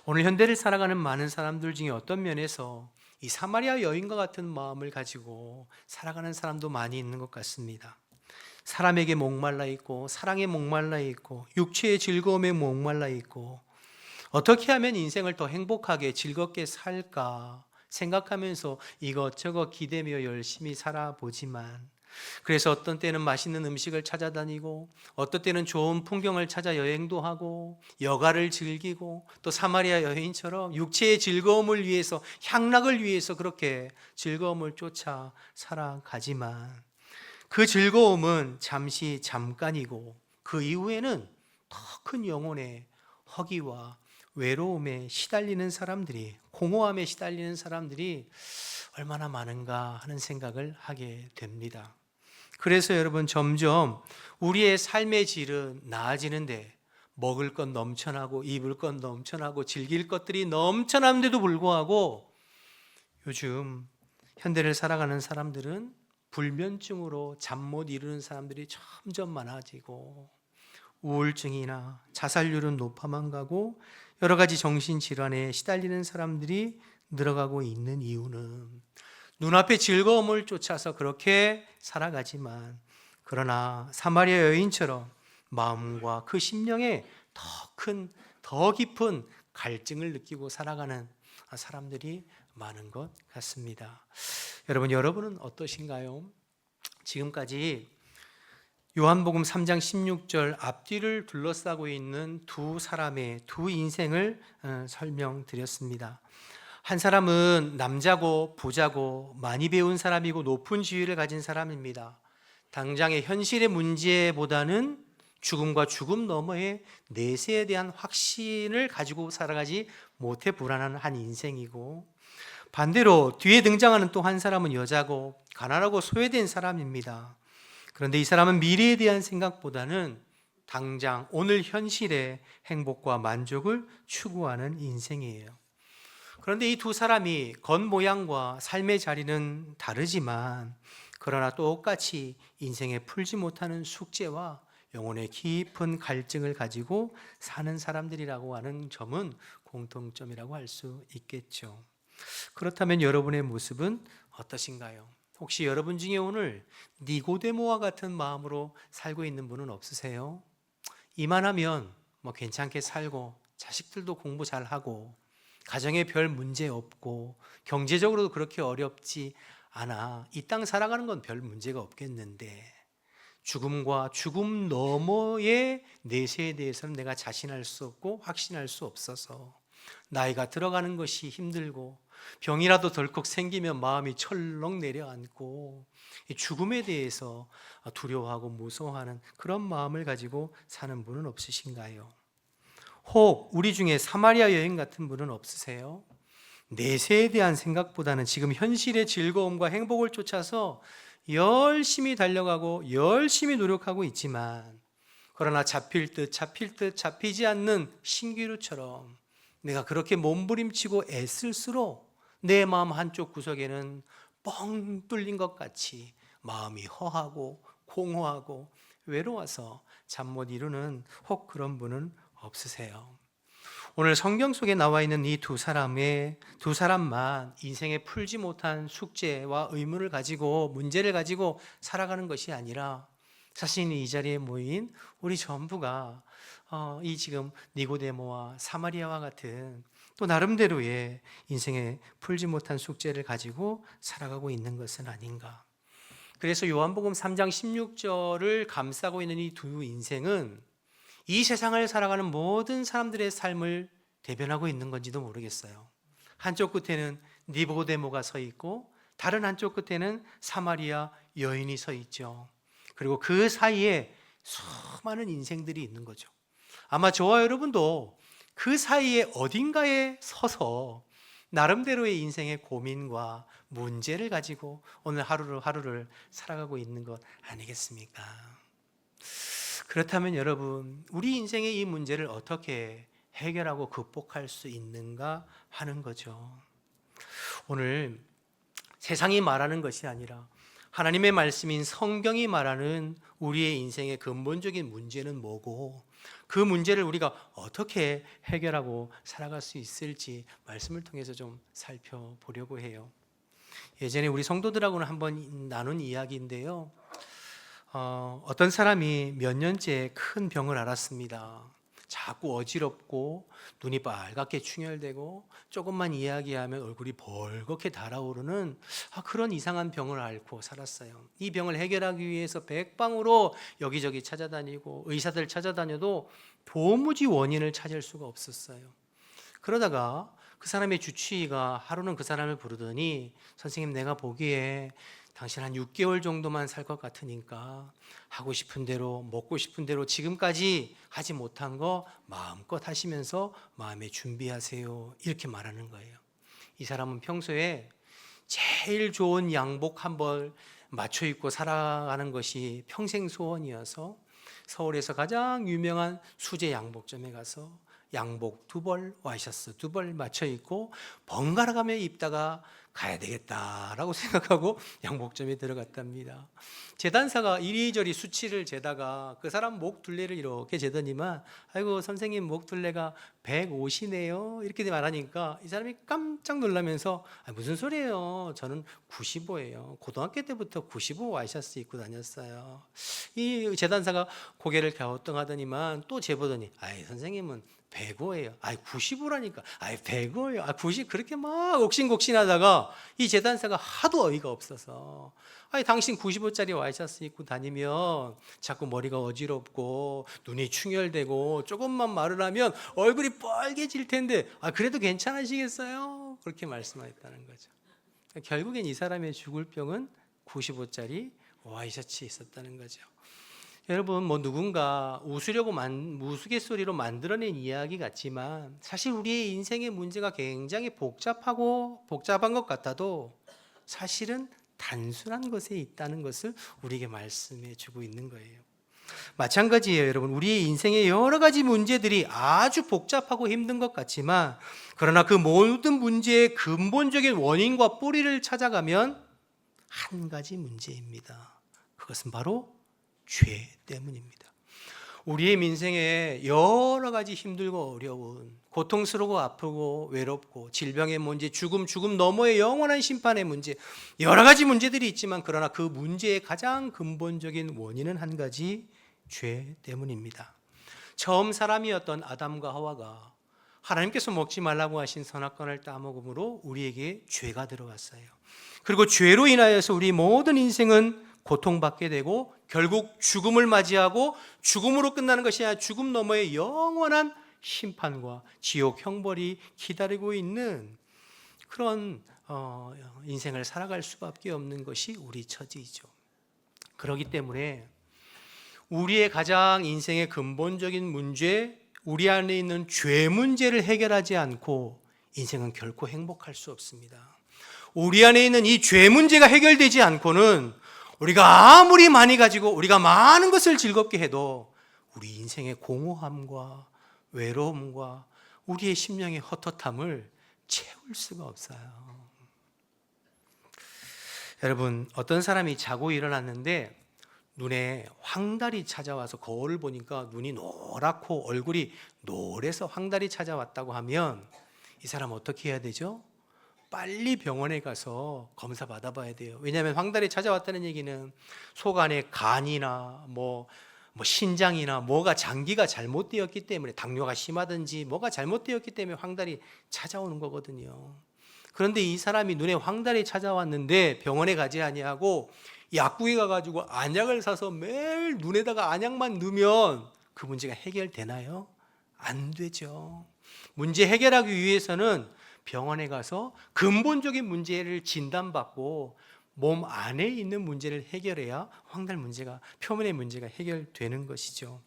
오늘 현대를 살아가는 많은 사람들 중에 어떤 면에서 이 사마리아 여인과 같은 마음을 가지고 살아가는 사람도 많이 있는 것 같습니다. 사람에게 목말라 있고 사랑에 목말라 있고 육체의 즐거움에 목말라 있고 어떻게 하면 인생을 더 행복하게 즐겁게 살까 생각하면서 이것저것 기대며 열심히 살아보지만, 그래서 어떤 때는 맛있는 음식을 찾아다니고 어떤 때는 좋은 풍경을 찾아 여행도 하고 여가를 즐기고 또 사마리아 여인처럼 육체의 즐거움을 위해서 향락을 위해서 그렇게 즐거움을 쫓아 살아가지만 그 즐거움은 잠시 잠깐이고 그 이후에는 더 큰 영혼의 허기와 외로움에 시달리는 사람들이, 공허함에 시달리는 사람들이 얼마나 많은가 하는 생각을 하게 됩니다. 그래서 여러분 점점 우리의 삶의 질은 나아지는데 먹을 것 넘쳐나고 입을 것 넘쳐나고 즐길 것들이 넘쳐나는데도 불구하고 요즘 현대를 살아가는 사람들은 불면증으로 잠 못 이루는 사람들이 점점 많아지고 우울증이나 자살률은 높아만 가고 여러 가지 정신질환에 시달리는 사람들이 늘어가고 있는 이유는 눈앞의 즐거움을 쫓아서 그렇게 살아가지만 그러나 사마리아 여인처럼 마음과 그 심령에 더 큰, 더 깊은 갈증을 느끼고 살아가는 사람들이 많은 것 같습니다. 여러분은 어떠신가요? 지금까지 요한복음 3장 16절 앞뒤를 둘러싸고 있는 두 사람의 두 인생을 설명드렸습니다. 한 사람은 남자고 부자고 많이 배운 사람이고 높은 지위를 가진 사람입니다. 당장의 현실의 문제보다는 죽음과 죽음 너머의 내세에 대한 확신을 가지고 살아가지 못해 불안한 한 인생이고, 반대로 뒤에 등장하는 또 한 사람은 여자고 가난하고 소외된 사람입니다. 그런데 이 사람은 미래에 대한 생각보다는 당장 오늘 현실의 행복과 만족을 추구하는 인생이에요. 그런데 이 두 사람이 겉모양과 삶의 자리는 다르지만 그러나 똑같이 인생에 풀지 못하는 숙제와 영혼의 깊은 갈증을 가지고 사는 사람들이라고 하는 점은 공통점이라고 할 수 있겠죠. 그렇다면 여러분의 모습은 어떠신가요? 혹시 여러분 중에 오늘 니고데모와 같은 마음으로 살고 있는 분은 없으세요? 이만하면 괜찮게 살고 자식들도 공부 잘하고 가정에 별 문제 없고 경제적으로도 그렇게 어렵지 않아 이 땅 살아가는 건 별 문제가 없겠는데 죽음과 죽음 너머의 내세에 대해서는 내가 자신할 수 없고 확신할 수 없어서 나이가 들어가는 것이 힘들고 병이라도 덜컥 생기면 마음이 철렁 내려앉고 죽음에 대해서 두려워하고 무서워하는 그런 마음을 가지고 사는 분은 없으신가요? 혹 우리 중에 사마리아 여인 같은 분은 없으세요? 내세에 대한 생각보다는 지금 현실의 즐거움과 행복을 쫓아서 열심히 달려가고 열심히 노력하고 있지만 그러나 잡힐 듯 잡히지 않는 신기루처럼 내가 그렇게 몸부림치고 애쓸수록 내 마음 한쪽 구석에는 뻥 뚫린 것 같이 마음이 허하고 공허하고 외로워서 잠 못 이루는 혹 그런 분은 없으세요? 오늘 성경 속에 나와 있는 이 두 사람만 인생에 풀지 못한 숙제와 의무를 가지고 문제를 가지고 살아가는 것이 아니라 사실 이 자리에 모인 우리 전부가 이 지금 니고데모와 사마리아와 같은 또 나름대로의 인생에 풀지 못한 숙제를 가지고 살아가고 있는 것은 아닌가. 그래서 요한복음 3장 16절을 감싸고 있는 이 두 인생은 이 세상을 살아가는 모든 사람들의 삶을 대변하고 있는 건지도 모르겠어요. 한쪽 끝에는 니고데모가 서 있고 다른 한쪽 끝에는 사마리아 여인이 서 있죠. 그리고 그 사이에 수많은 인생들이 있는 거죠. 아마 저와 여러분도 그 사이에 어딘가에 서서 나름대로의 인생의 고민과 문제를 가지고 오늘 하루를 살아가고 있는 것 아니겠습니까? 그렇다면 여러분, 우리 인생의 이 문제를 어떻게 해결하고 극복할 수 있는가 하는 거죠. 오늘 세상이 말하는 것이 아니라 하나님의 말씀인 성경이 말하는 우리의 인생의 근본적인 문제는 뭐고 그 문제를 우리가 어떻게 해결하고 살아갈 수 있을지 말씀을 통해서 좀 살펴보려고 해요. 예전에 우리 성도들하고는 한번 나눈 이야기인데요. 어떤 사람이 몇 년째 큰 병을 앓았습니다. 자꾸 어지럽고 눈이 빨갛게 충혈되고 조금만 이야기하면 얼굴이 벌겋게 달아오르는 그런 이상한 병을 앓고 살았어요. 이 병을 해결하기 위해서 백방으로 여기저기 찾아다니고 의사들 찾아다녀도 도무지 원인을 찾을 수가 없었어요. 그러다가 그 사람의 주치의가 하루는 그 사람을 부르더니 선생님, 내가 보기에 당신 한 6개월 정도만 살 것 같으니까 하고 싶은 대로 먹고 싶은 대로 지금까지 하지 못한 거 마음껏 하시면서 마음에 준비하세요, 이렇게 말하는 거예요. 이 사람은 평소에 제일 좋은 양복 한 벌 맞춰 입고 살아가는 것이 평생 소원이어서 서울에서 가장 유명한 수제 양복점에 가서 양복 2벌, 와이셔츠 2벌 맞춰 입고 번갈아 가며 입다가 가야 되겠다라고 생각하고 양복점에 들어갔답니다. 재단사가 이리저리 수치를 재다가 그 사람 목 둘레를 이렇게 재더니만 아이고 선생님 목 둘레가 150이네요 이렇게 말하니까 이 사람이 깜짝 놀라면서 무슨 소리예요, 저는 95예요, 고등학교 때부터 95 와이셔츠 입고 다녔어요. 이 재단사가 고개를 갸우뚱하더니만 또 재보더니 선생님은 105예요. 95라니까. 105예요. 90 그렇게 막 옥신곡신하다가 이 재단사가 하도 어이가 없어서 당신 95짜리 와이셔츠 입고 다니면 자꾸 머리가 어지럽고 눈이 충혈되고 조금만 말을 하면 얼굴이 빨개질 텐데 그래도 괜찮으시겠어요? 그렇게 말씀하셨다는 거죠. 결국엔 이 사람의 죽을 병은 95짜리 와이셔츠에 있었다는 거죠. 여러분 누군가 웃으려고 우스갯소리로 만들어낸 이야기 같지만 사실 우리의 인생의 문제가 굉장히 복잡한 것 같아도 사실은 단순한 것에 있다는 것을 우리에게 말씀해 주고 있는 거예요. 마찬가지예요, 여러분. 우리의 인생의 여러 가지 문제들이 아주 복잡하고 힘든 것 같지만 그러나 그 모든 문제의 근본적인 원인과 뿌리를 찾아가면 한 가지 문제입니다. 그것은 바로 죄 때문입니다. 우리의 민생에 여러 가지 힘들고 어려운, 고통스럽고 아프고 외롭고 질병의 문제, 죽음 너머의 영원한 심판의 문제, 여러 가지 문제들이 있지만 그러나 그 문제의 가장 근본적인 원인은 한 가지, 죄 때문입니다. 처음 사람이었던 아담과 하와가 하나님께서 먹지 말라고 하신 선악과를 따먹음으로 우리에게 죄가 들어왔어요. 그리고 죄로 인하여서 우리 모든 인생은 고통받게 되고 결국 죽음을 맞이하고 죽음으로 끝나는 것이 아니라 죽음 너머의 영원한 심판과 지옥 형벌이 기다리고 있는 그런 인생을 살아갈 수밖에 없는 것이 우리 처지이죠. 그렇기 때문에 우리의 가장 인생의 근본적인 문제, 우리 안에 있는 죄 문제를 해결하지 않고 인생은 결코 행복할 수 없습니다. 우리 안에 있는 이 죄 문제가 해결되지 않고는 우리가 아무리 많이 가지고 우리가 많은 것을 즐겁게 해도 우리 인생의 공허함과 외로움과 우리의 심령의 헛헛함을 채울 수가 없어요. 여러분, 어떤 사람이 자고 일어났는데 눈에 황달이 찾아와서 거울을 보니까 눈이 노랗고 얼굴이 노래서 황달이 찾아왔다고 하면 이 사람 어떻게 해야 되죠? 빨리 병원에 가서 검사 받아봐야 돼요. 왜냐하면 황달이 찾아왔다는 얘기는 속 안에 간이나 뭐 신장이나 뭐가 장기가 잘못되었기 때문에, 당뇨가 심하든지 뭐가 잘못되었기 때문에 황달이 찾아오는 거거든요. 그런데 이 사람이 눈에 황달이 찾아왔는데 병원에 가지 아니하고 약국에 가가지고 안약을 사서 매일 눈에다가 안약만 넣으면 그 문제가 해결되나요? 안 되죠. 문제 해결하기 위해서는 병원에 가서 근본적인 문제를 진단받고 몸 안에 있는 문제를 해결해야 황달 문제가, 표면의 문제가 해결되는 것이죠.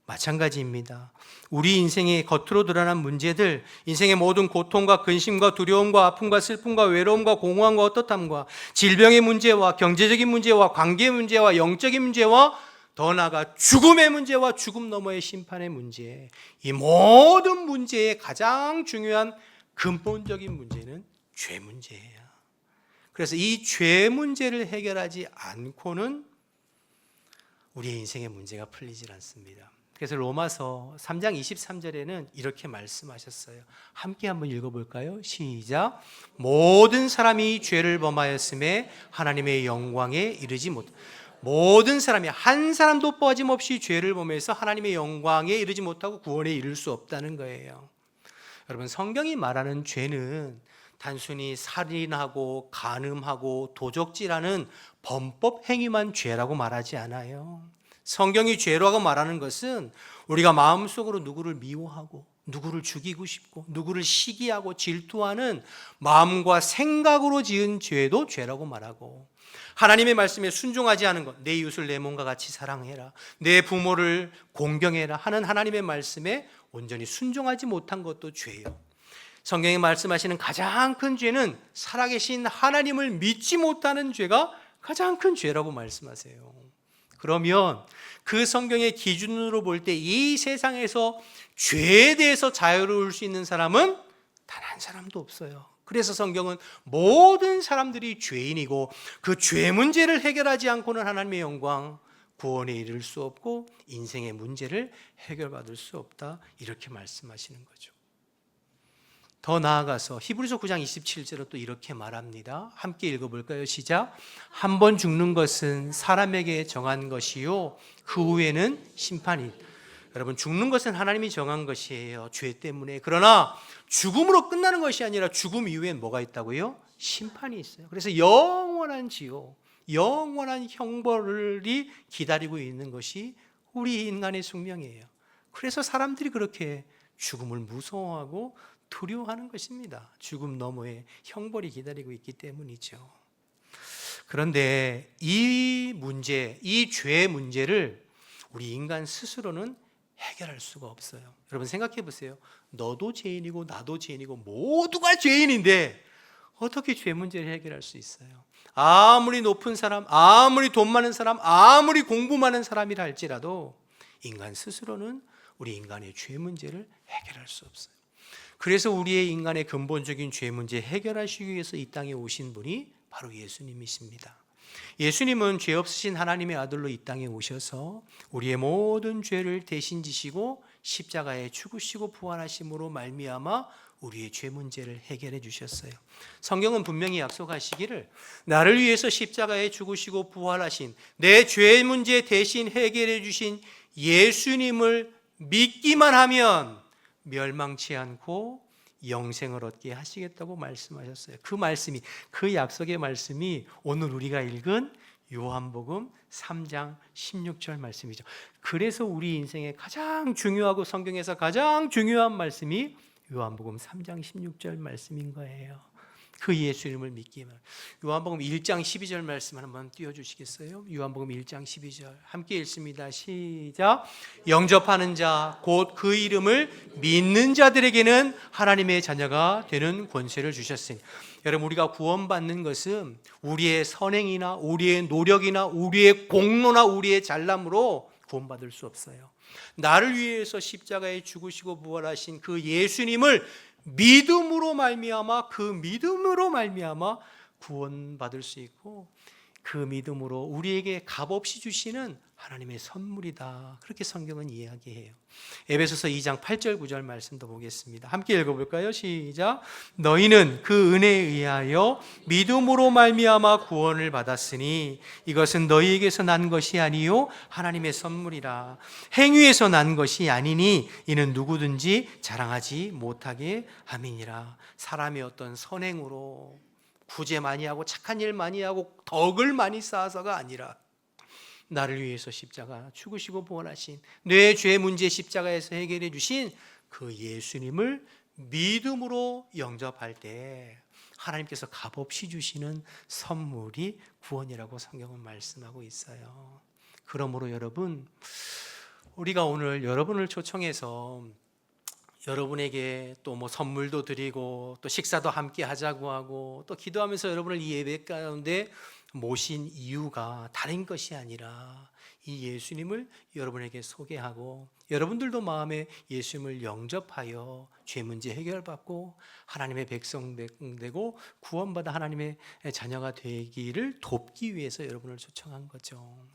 마찬가지입니다. 우리 인생의 겉으로 드러난 문제들, 인생의 모든 고통과 근심과 두려움과 아픔과 슬픔과 외로움과 공허함과 헛헛함과 질병의 문제와 경제적인 문제와 관계 문제와 영적인 문제와 더 나아가 죽음의 문제와 죽음 너머의 심판의 문제, 이 모든 문제의 가장 중요한 근본적인 문제는 죄 문제예요. 그래서 이 죄 문제를 해결하지 않고는 우리의 인생의 문제가 풀리질 않습니다. 그래서 로마서 3장 23절에는 이렇게 말씀하셨어요. 함께 한번 읽어볼까요? 시작. 모든 사람이 죄를 범하였음에 하나님의 영광에 이르지 못. 모든 사람이 한 사람도 빠짐없이 죄를 범해서 하나님의 영광에 이르지 못하고 구원에 이를 수 없다는 거예요. 여러분, 성경이 말하는 죄는 단순히 살인하고 간음하고 도적질하는 범법 행위만 죄라고 말하지 않아요. 성경이 죄라고 말하는 것은 우리가 마음속으로 누구를 미워하고 누구를 죽이고 싶고 누구를 시기하고 질투하는 마음과 생각으로 지은 죄도 죄라고 말하고, 하나님의 말씀에 순종하지 않은 것, 내 이웃을 내 몸과 같이 사랑해라, 내 부모를 공경해라 하는 하나님의 말씀에 온전히 순종하지 못한 것도 죄예요. 성경이 말씀하시는 가장 큰 죄는 살아계신 하나님을 믿지 못하는 죄가 가장 큰 죄라고 말씀하세요. 그러면 그 성경의 기준으로 볼 때 이 세상에서 죄에 대해서 자유로울 수 있는 사람은 단 한 사람도 없어요. 그래서 성경은 모든 사람들이 죄인이고 그 죄 문제를 해결하지 않고는 하나님의 영광, 구원에 이를 수 없고 인생의 문제를 해결받을 수 없다, 이렇게 말씀하시는 거죠. 더 나아가서 히브리서 9장 27절로 또 이렇게 말합니다. 함께 읽어볼까요? 시작. 한 번 죽는 것은 사람에게 정한 것이요 그 후에는 심판이. 여러분, 죽는 것은 하나님이 정한 것이에요, 죄 때문에. 그러나 죽음으로 끝나는 것이 아니라 죽음 이후엔 뭐가 있다고요? 심판이 있어요. 그래서 영원한 지옥, 영원한 형벌이 기다리고 있는 것이 우리 인간의 숙명이에요. 그래서 사람들이 그렇게 죽음을 무서워하고 두려워하는 것입니다. 죽음 너머에 형벌이 기다리고 있기 때문이죠. 그런데 이 문제, 이 죄의 문제를 우리 인간 스스로는 해결할 수가 없어요. 여러분 생각해 보세요. 너도 죄인이고 나도 죄인이고 모두가 죄인인데 어떻게 죄 문제를 해결할 수 있어요? 아무리 높은 사람, 아무리 돈 많은 사람, 아무리 공부 많은 사람이라 할지라도 인간 스스로는 우리 인간의 죄 문제를 해결할 수 없어요. 그래서 우리의 인간의 근본적인 죄 문제 해결하시기 위해서 이 땅에 오신 분이 바로 예수님이십니다. 예수님은 죄 없으신 하나님의 아들로 이 땅에 오셔서 우리의 모든 죄를 대신 지시고 십자가에 죽으시고 부활하심으로 말미암아 우리의 죄 문제를 해결해 주셨어요. 성경은 분명히 약속하시기를 나를 위해서 십자가에 죽으시고 부활하신 내 죄 문제 대신 해결해 주신 예수님을 믿기만 하면 멸망치 않고 영생을 얻게 하시겠다고 말씀하셨어요. 그 말씀이, 그 약속의 말씀이 오늘 우리가 읽은 요한복음 3장 16절 말씀이죠. 그래서 우리 인생에 가장 중요하고 성경에서 가장 중요한 말씀이 요한복음 3장 16절 말씀인 거예요. 그 예수님을 믿기만. 요한복음 1장 12절 말씀 한번 띄워주시겠어요? 요한복음 1장 12절 함께 읽습니다. 시작. 영접하는 자 곧 그 이름을 믿는 자들에게는 하나님의 자녀가 되는 권세를 주셨으니. 여러분, 우리가 구원받는 것은 우리의 선행이나 우리의 노력이나 우리의 공로나 우리의 잘남으로 구원받을 수 없어요. 나를 위해서 십자가에 죽으시고 부활하신 그 예수님을 믿음으로 말미암아, 그 믿음으로 말미암아 구원받을 수 있고 그 믿음으로 우리에게 값없이 주시는 하나님의 선물이다, 그렇게 성경은 이야기해요. 에베소서 2장 8절 9절 말씀도 보겠습니다. 함께 읽어볼까요? 시작. 너희는 그 은혜에 의하여 믿음으로 말미암아 구원을 받았으니 이것은 너희에게서 난 것이 아니요 하나님의 선물이라. 행위에서 난 것이 아니니 이는 누구든지 자랑하지 못하게 함이니라. 사람의 어떤 선행으로 구제 많이 하고 착한 일 많이 하고 덕을 많이 쌓아서가 아니라 나를 위해서 십자가 죽으시고 부활하신 내 죄 문제 십자가에서 해결해 주신 그 예수님을 믿음으로 영접할 때 하나님께서 값없이 주시는 선물이 구원이라고 성경은 말씀하고 있어요. 그러므로 여러분, 우리가 오늘 여러분을 초청해서 여러분에게 또 뭐 선물도 드리고 또 식사도 함께 하자고 하고 또 기도하면서 여러분을 이 예배 가운데 모신 이유가 다른 것이 아니라 이 예수님을 여러분에게 소개하고 여러분들도 마음에 예수님을 영접하여 죄 문제 해결받고 하나님의 백성 되고 구원받아 하나님의 자녀가 되기를 돕기 위해서 여러분을 초청한 거죠.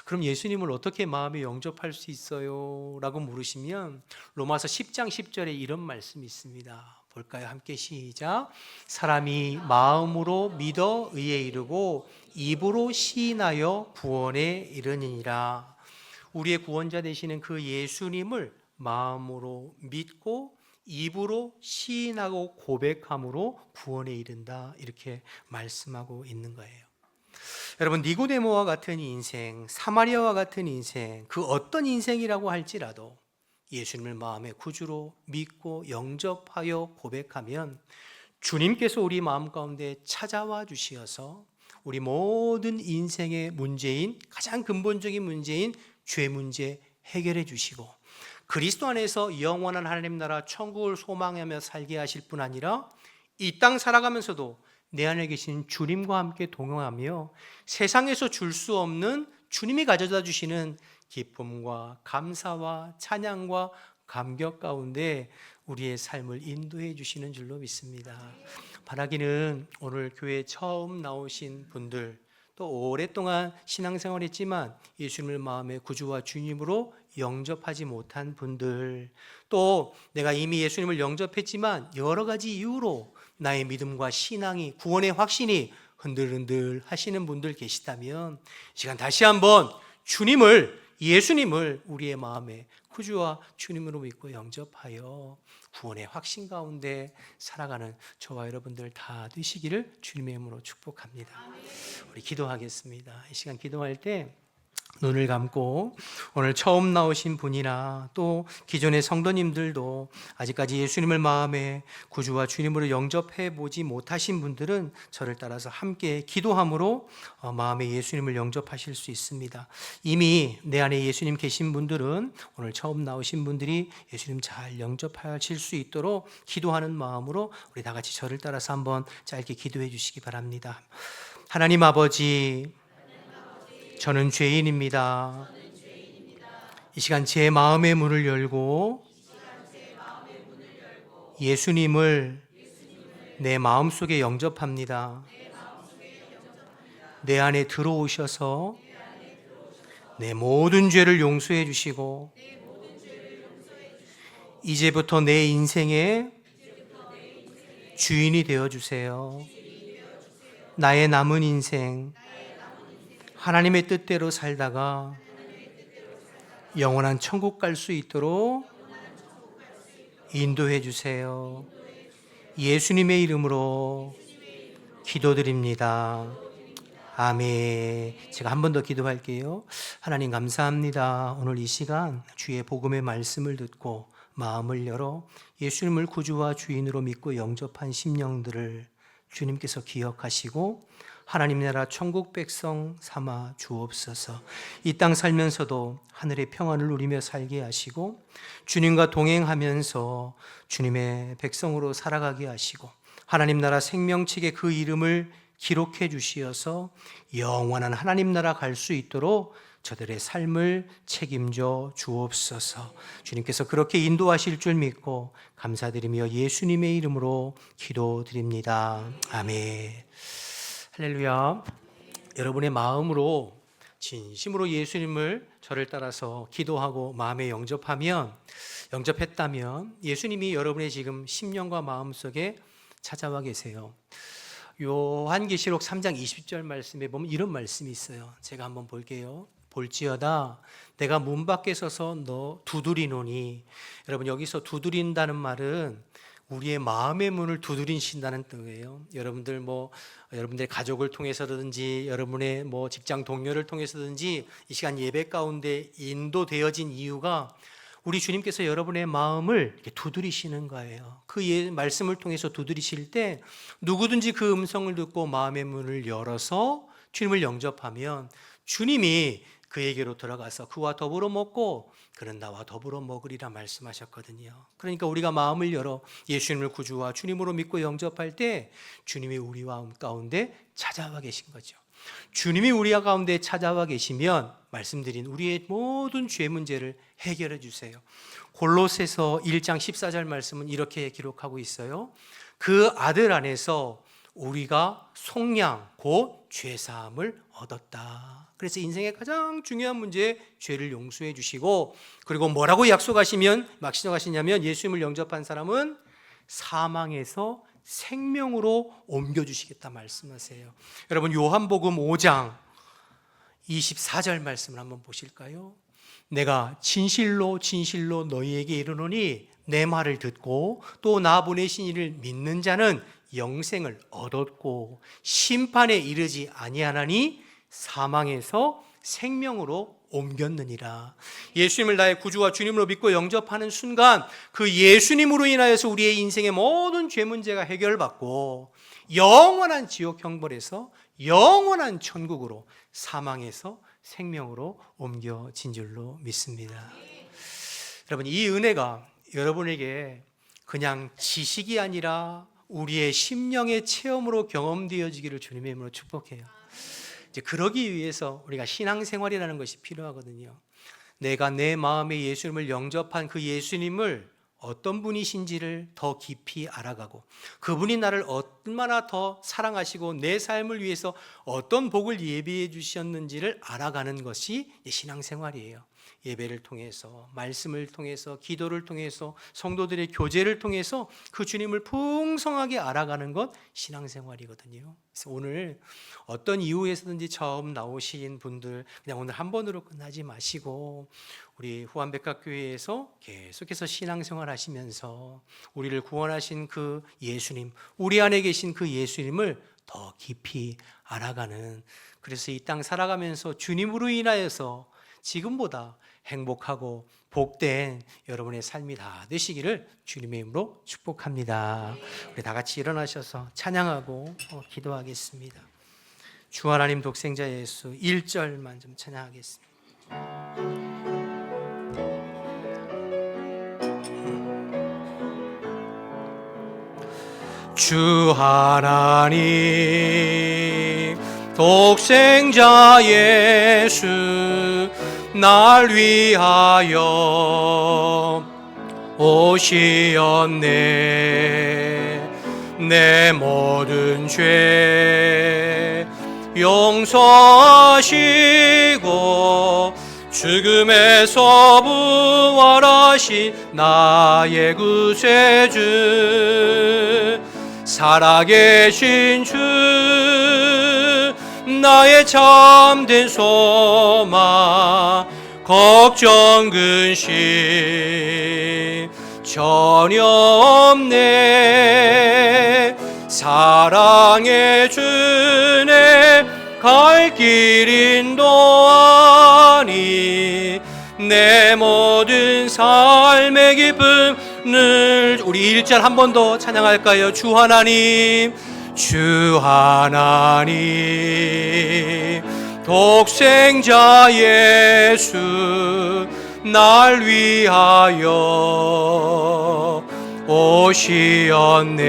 그럼 예수님을 어떻게 마음에 영접할 수 있어요? 라고 물으시면 로마서 10장 10절에 이런 말씀이 있습니다. 볼까요? 함께 시작. 사람이 마음으로 믿어 의에 이르고 입으로 시인하여 구원에 이르니라. 우리의 구원자 되시는 그 예수님을 마음으로 믿고 입으로 시인하고 고백함으로 구원에 이른다, 이렇게 말씀하고 있는 거예요. 여러분, 니고데모와 같은 인생, 사마리아와 같은 인생, 그 어떤 인생이라고 할지라도 예수님을 마음의 구주로 믿고 영접하여 고백하면 주님께서 우리 마음 가운데 찾아와 주시어서 우리 모든 인생의 문제인, 가장 근본적인 문제인 죄 문제 해결해 주시고 그리스도 안에서 영원한 하나님 나라 천국을 소망하며 살게 하실 뿐 아니라 이 땅 살아가면서도 내 안에 계신 주님과 함께 동행하며 세상에서 줄 수 없는 주님이 가져다 주시는 기쁨과 감사와 찬양과 감격 가운데 우리의 삶을 인도해 주시는 줄로 믿습니다. 바라기는 오늘 교회 처음 나오신 분들, 또 오랫동안 신앙생활 했지만 예수님을 마음의 구주와 주님으로 영접하지 못한 분들, 또 내가 이미 예수님을 영접했지만 여러 가지 이유로 나의 믿음과 신앙이, 구원의 확신이 흔들흔들 하시는 분들 계시다면 이 시간 다시 한번 예수님을 우리의 마음에 구주와 주님으로 믿고 영접하여 구원의 확신 가운데 살아가는 저와 여러분들 다 되시기를 주님의 이름으로 축복합니다. 우리 기도하겠습니다. 이 시간 기도할 때 눈을 감고 오늘 처음 나오신 분이나 또 기존의 성도님들도 아직까지 예수님을 마음에 구주와 주님으로 영접해 보지 못하신 분들은 저를 따라서 함께 기도함으로 마음에 예수님을 영접하실 수 있습니다. 이미 내 안에 예수님 계신 분들은 오늘 처음 나오신 분들이 예수님 잘 영접하실 수 있도록 기도하는 마음으로 우리 다 같이 저를 따라서 한번 짧게 기도해 주시기 바랍니다. 하나님 아버지, 저는 죄인입니다. 이 시간 제 마음의 문을 열고 예수님을 내 마음속에 영접합니다. 내 안에 들어오셔서 내 모든 죄를 용서해 주시고 이제부터 내 인생의 주인이 되어 주세요. 나의 남은 인생 하나님의 뜻대로 살다가 영원한 천국 갈 수 있도록 인도해 주세요. 예수님의 이름으로 기도드립니다. 아멘. 제가 한 번 더 기도할게요. 하나님 감사합니다. 오늘 이 시간 주의 복음의 말씀을 듣고 마음을 열어 예수님을 구주와 주인으로 믿고 영접한 심령들을 주님께서 기억하시고 하나님 나라 천국 백성 삼아 주옵소서. 이 땅 살면서도 하늘의 평안을 누리며 살게 하시고 주님과 동행하면서 주님의 백성으로 살아가게 하시고 하나님 나라 생명책에 그 이름을 기록해 주시어서 영원한 하나님 나라 갈 수 있도록 저들의 삶을 책임져 주옵소서. 주님께서 그렇게 인도하실 줄 믿고 감사드리며 예수님의 이름으로 기도드립니다. 아멘. 할렐루야. 여러분의 마음으로 진심으로 예수님을 저를 따라서 기도하고 마음에 영접했다면 예수님이 여러분의 지금 심령과 마음속에 찾아와 계세요. 요한계시록 3장 20절 말씀에 보면 이런 말씀이 있어요. 제가 한번 볼게요. 볼지어다 내가 문 밖에 서서 너 두드리노니. 여러분 여기서 두드린다는 말은 우리의 마음의 문을 두드리신다는 뜻이에요. 여러분들의 가족을 통해서든지 여러분의 직장 동료를 통해서든지 이 시간 예배 가운데 인도되어진 이유가 우리 주님께서 여러분의 마음을 이렇게 두드리시는 거예요. 그 말씀을 통해서 두드리실 때 누구든지 그 음성을 듣고 마음의 문을 열어서 주님을 영접하면 주님이 그에게로 들어가서 그와 더불어 먹고 그는 나와 더불어 먹으리라 말씀하셨거든요. 그러니까 우리가 마음을 열어 예수님을 구주와 주님으로 믿고 영접할 때 주님이 우리 마음 가운데 찾아와 계신 거죠. 주님이 우리 가운데 찾아와 계시면 말씀드린 우리의 모든 죄 문제를 해결해 주세요. 골로새서 1장 14절 말씀은 이렇게 기록하고 있어요. 그 아들 안에서 우리가 속량 곧 죄사함을 얻었다. 그래서 인생의 가장 중요한 문제 죄를 용서해 주시고 그리고 뭐라고 약속하시냐면 예수님을 영접한 사람은 사망에서 생명으로 옮겨주시겠다 말씀하세요. 여러분 요한복음 5장 24절 말씀을 한번 보실까요? 내가 진실로 진실로 너희에게 이르노니 내 말을 듣고 또 나 보내신 이를 믿는 자는 영생을 얻었고 심판에 이르지 아니하나니 사망에서 생명으로 옮겼느니라. 예수님을 나의 구주와 주님으로 믿고 영접하는 순간 그 예수님으로 인하여서 우리의 인생의 모든 죄 문제가 해결받고 영원한 지옥 형벌에서 영원한 천국으로 사망에서 생명으로 옮겨진 줄로 믿습니다. 여러분 이 은혜가 여러분에게 그냥 지식이 아니라 우리의 심령의 체험으로 경험되어지기를 주님의 이름으로 축복해요. 이제 그러기 위해서 우리가 신앙생활이라는 것이 필요하거든요. 내가 내 마음에 예수님을 영접한 그 예수님을 어떤 분이신지를 더 깊이 알아가고 그분이 나를 얼마나 더 사랑하시고 내 삶을 위해서 어떤 복을 예비해 주셨는지를 알아가는 것이 신앙생활이에요. 예배를 통해서, 말씀을 통해서, 기도를 통해서, 성도들의 교제를 통해서 그 주님을 풍성하게 알아가는 것 신앙생활이거든요. 그래서 오늘 어떤 이유에서든지 처음 나오신 분들 그냥 오늘 한 번으로 끝나지 마시고 우리 후안백합교회에서 계속해서 신앙생활 하시면서 우리를 구원하신 그 예수님, 우리 안에 계신 그 예수님을 더 깊이 알아가는, 그래서 이 땅 살아가면서 주님으로 인하여서 지금보다 행복하고 복된 여러분의 삶이 다 되시기를 주님의 이름으로 축복합니다. 우리 다 같이 일어나셔서 찬양하고 기도하겠습니다. 주 하나님 독생자 예수 1절만 좀 찬양하겠습니다. 주 하나님 독생자 예수 날 위하여 오시었네. 내 모든 죄 용서하시고 죽음에서 부활하신 나의 구세주, 살아계신 주 나의 참된 소망, 걱정 근심 전혀 없네. 사랑의 주네 갈 길 인도하니 내 모든 삶의 기쁨을, 우리 1절 한 번 더 찬양할까요? 주 하나님, 주 하나님 독생자 예수 날 위하여 오시었네.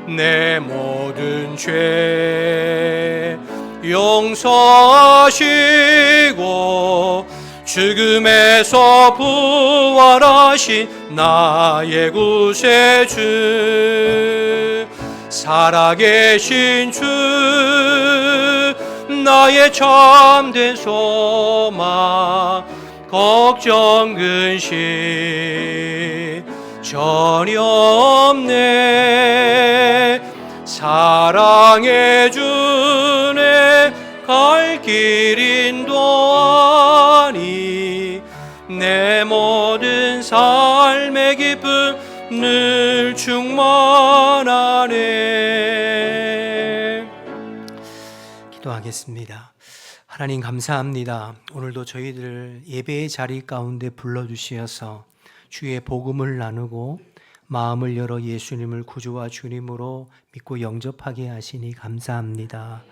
내 모든 죄 용서하시고 죽음에서 부활하신 나의 구세주, 살아계신 주 나의 참된 소망, 걱정 근심 전혀 없네. 사랑해 주네 갈 길 인도하니 내 모든 삶의 기쁨 늘 충만하네. 기도하겠습니다. 하나님 감사합니다. 오늘도 저희들 예배의 자리 가운데 불러주시어서 주의 복음을 나누고 마음을 열어 예수님을 구주와 주님으로 믿고 영접하게 하시니 감사합니다.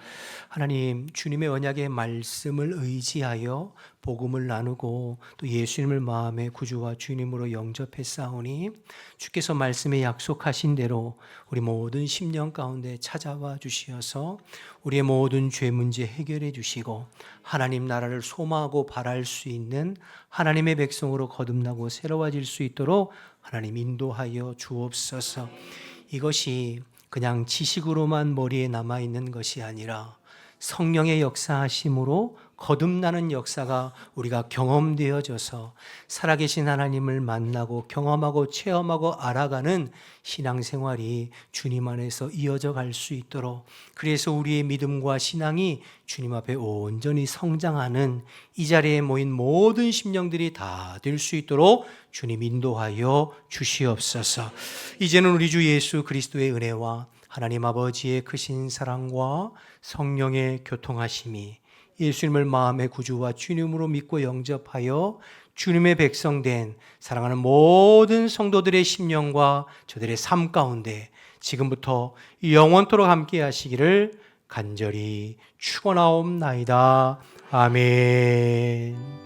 하나님, 주님의 언약의 말씀을 의지하여 복음을 나누고 또 예수님을 마음의 구주와 주님으로 영접했사오니 주께서 말씀에 약속하신 대로 우리 모든 심령 가운데 찾아와 주시어서 우리의 모든 죄 문제 해결해 주시고 하나님 나라를 소망하고 바랄 수 있는 하나님의 백성으로 거듭나고 새로워질 수 있도록 하나님 인도하여 주옵소서. 이것이 그냥 지식으로만 머리에 남아있는 것이 아니라 성령의 역사하심으로 거듭나는 역사가 우리가 경험되어져서 살아계신 하나님을 만나고 경험하고 체험하고 알아가는 신앙생활이 주님 안에서 이어져 갈 수 있도록, 그래서 우리의 믿음과 신앙이 주님 앞에 온전히 성장하는 이 자리에 모인 모든 심령들이 다 될 수 있도록 주님 인도하여 주시옵소서. 이제는 우리 주 예수 그리스도의 은혜와 하나님 아버지의 크신 사랑과 성령의 교통하심이 예수님을 마음의 구주와 주님으로 믿고 영접하여 주님의 백성된 사랑하는 모든 성도들의 심령과 저들의 삶 가운데 지금부터 영원토록 함께 하시기를 간절히 축원하옵나이다. 아멘.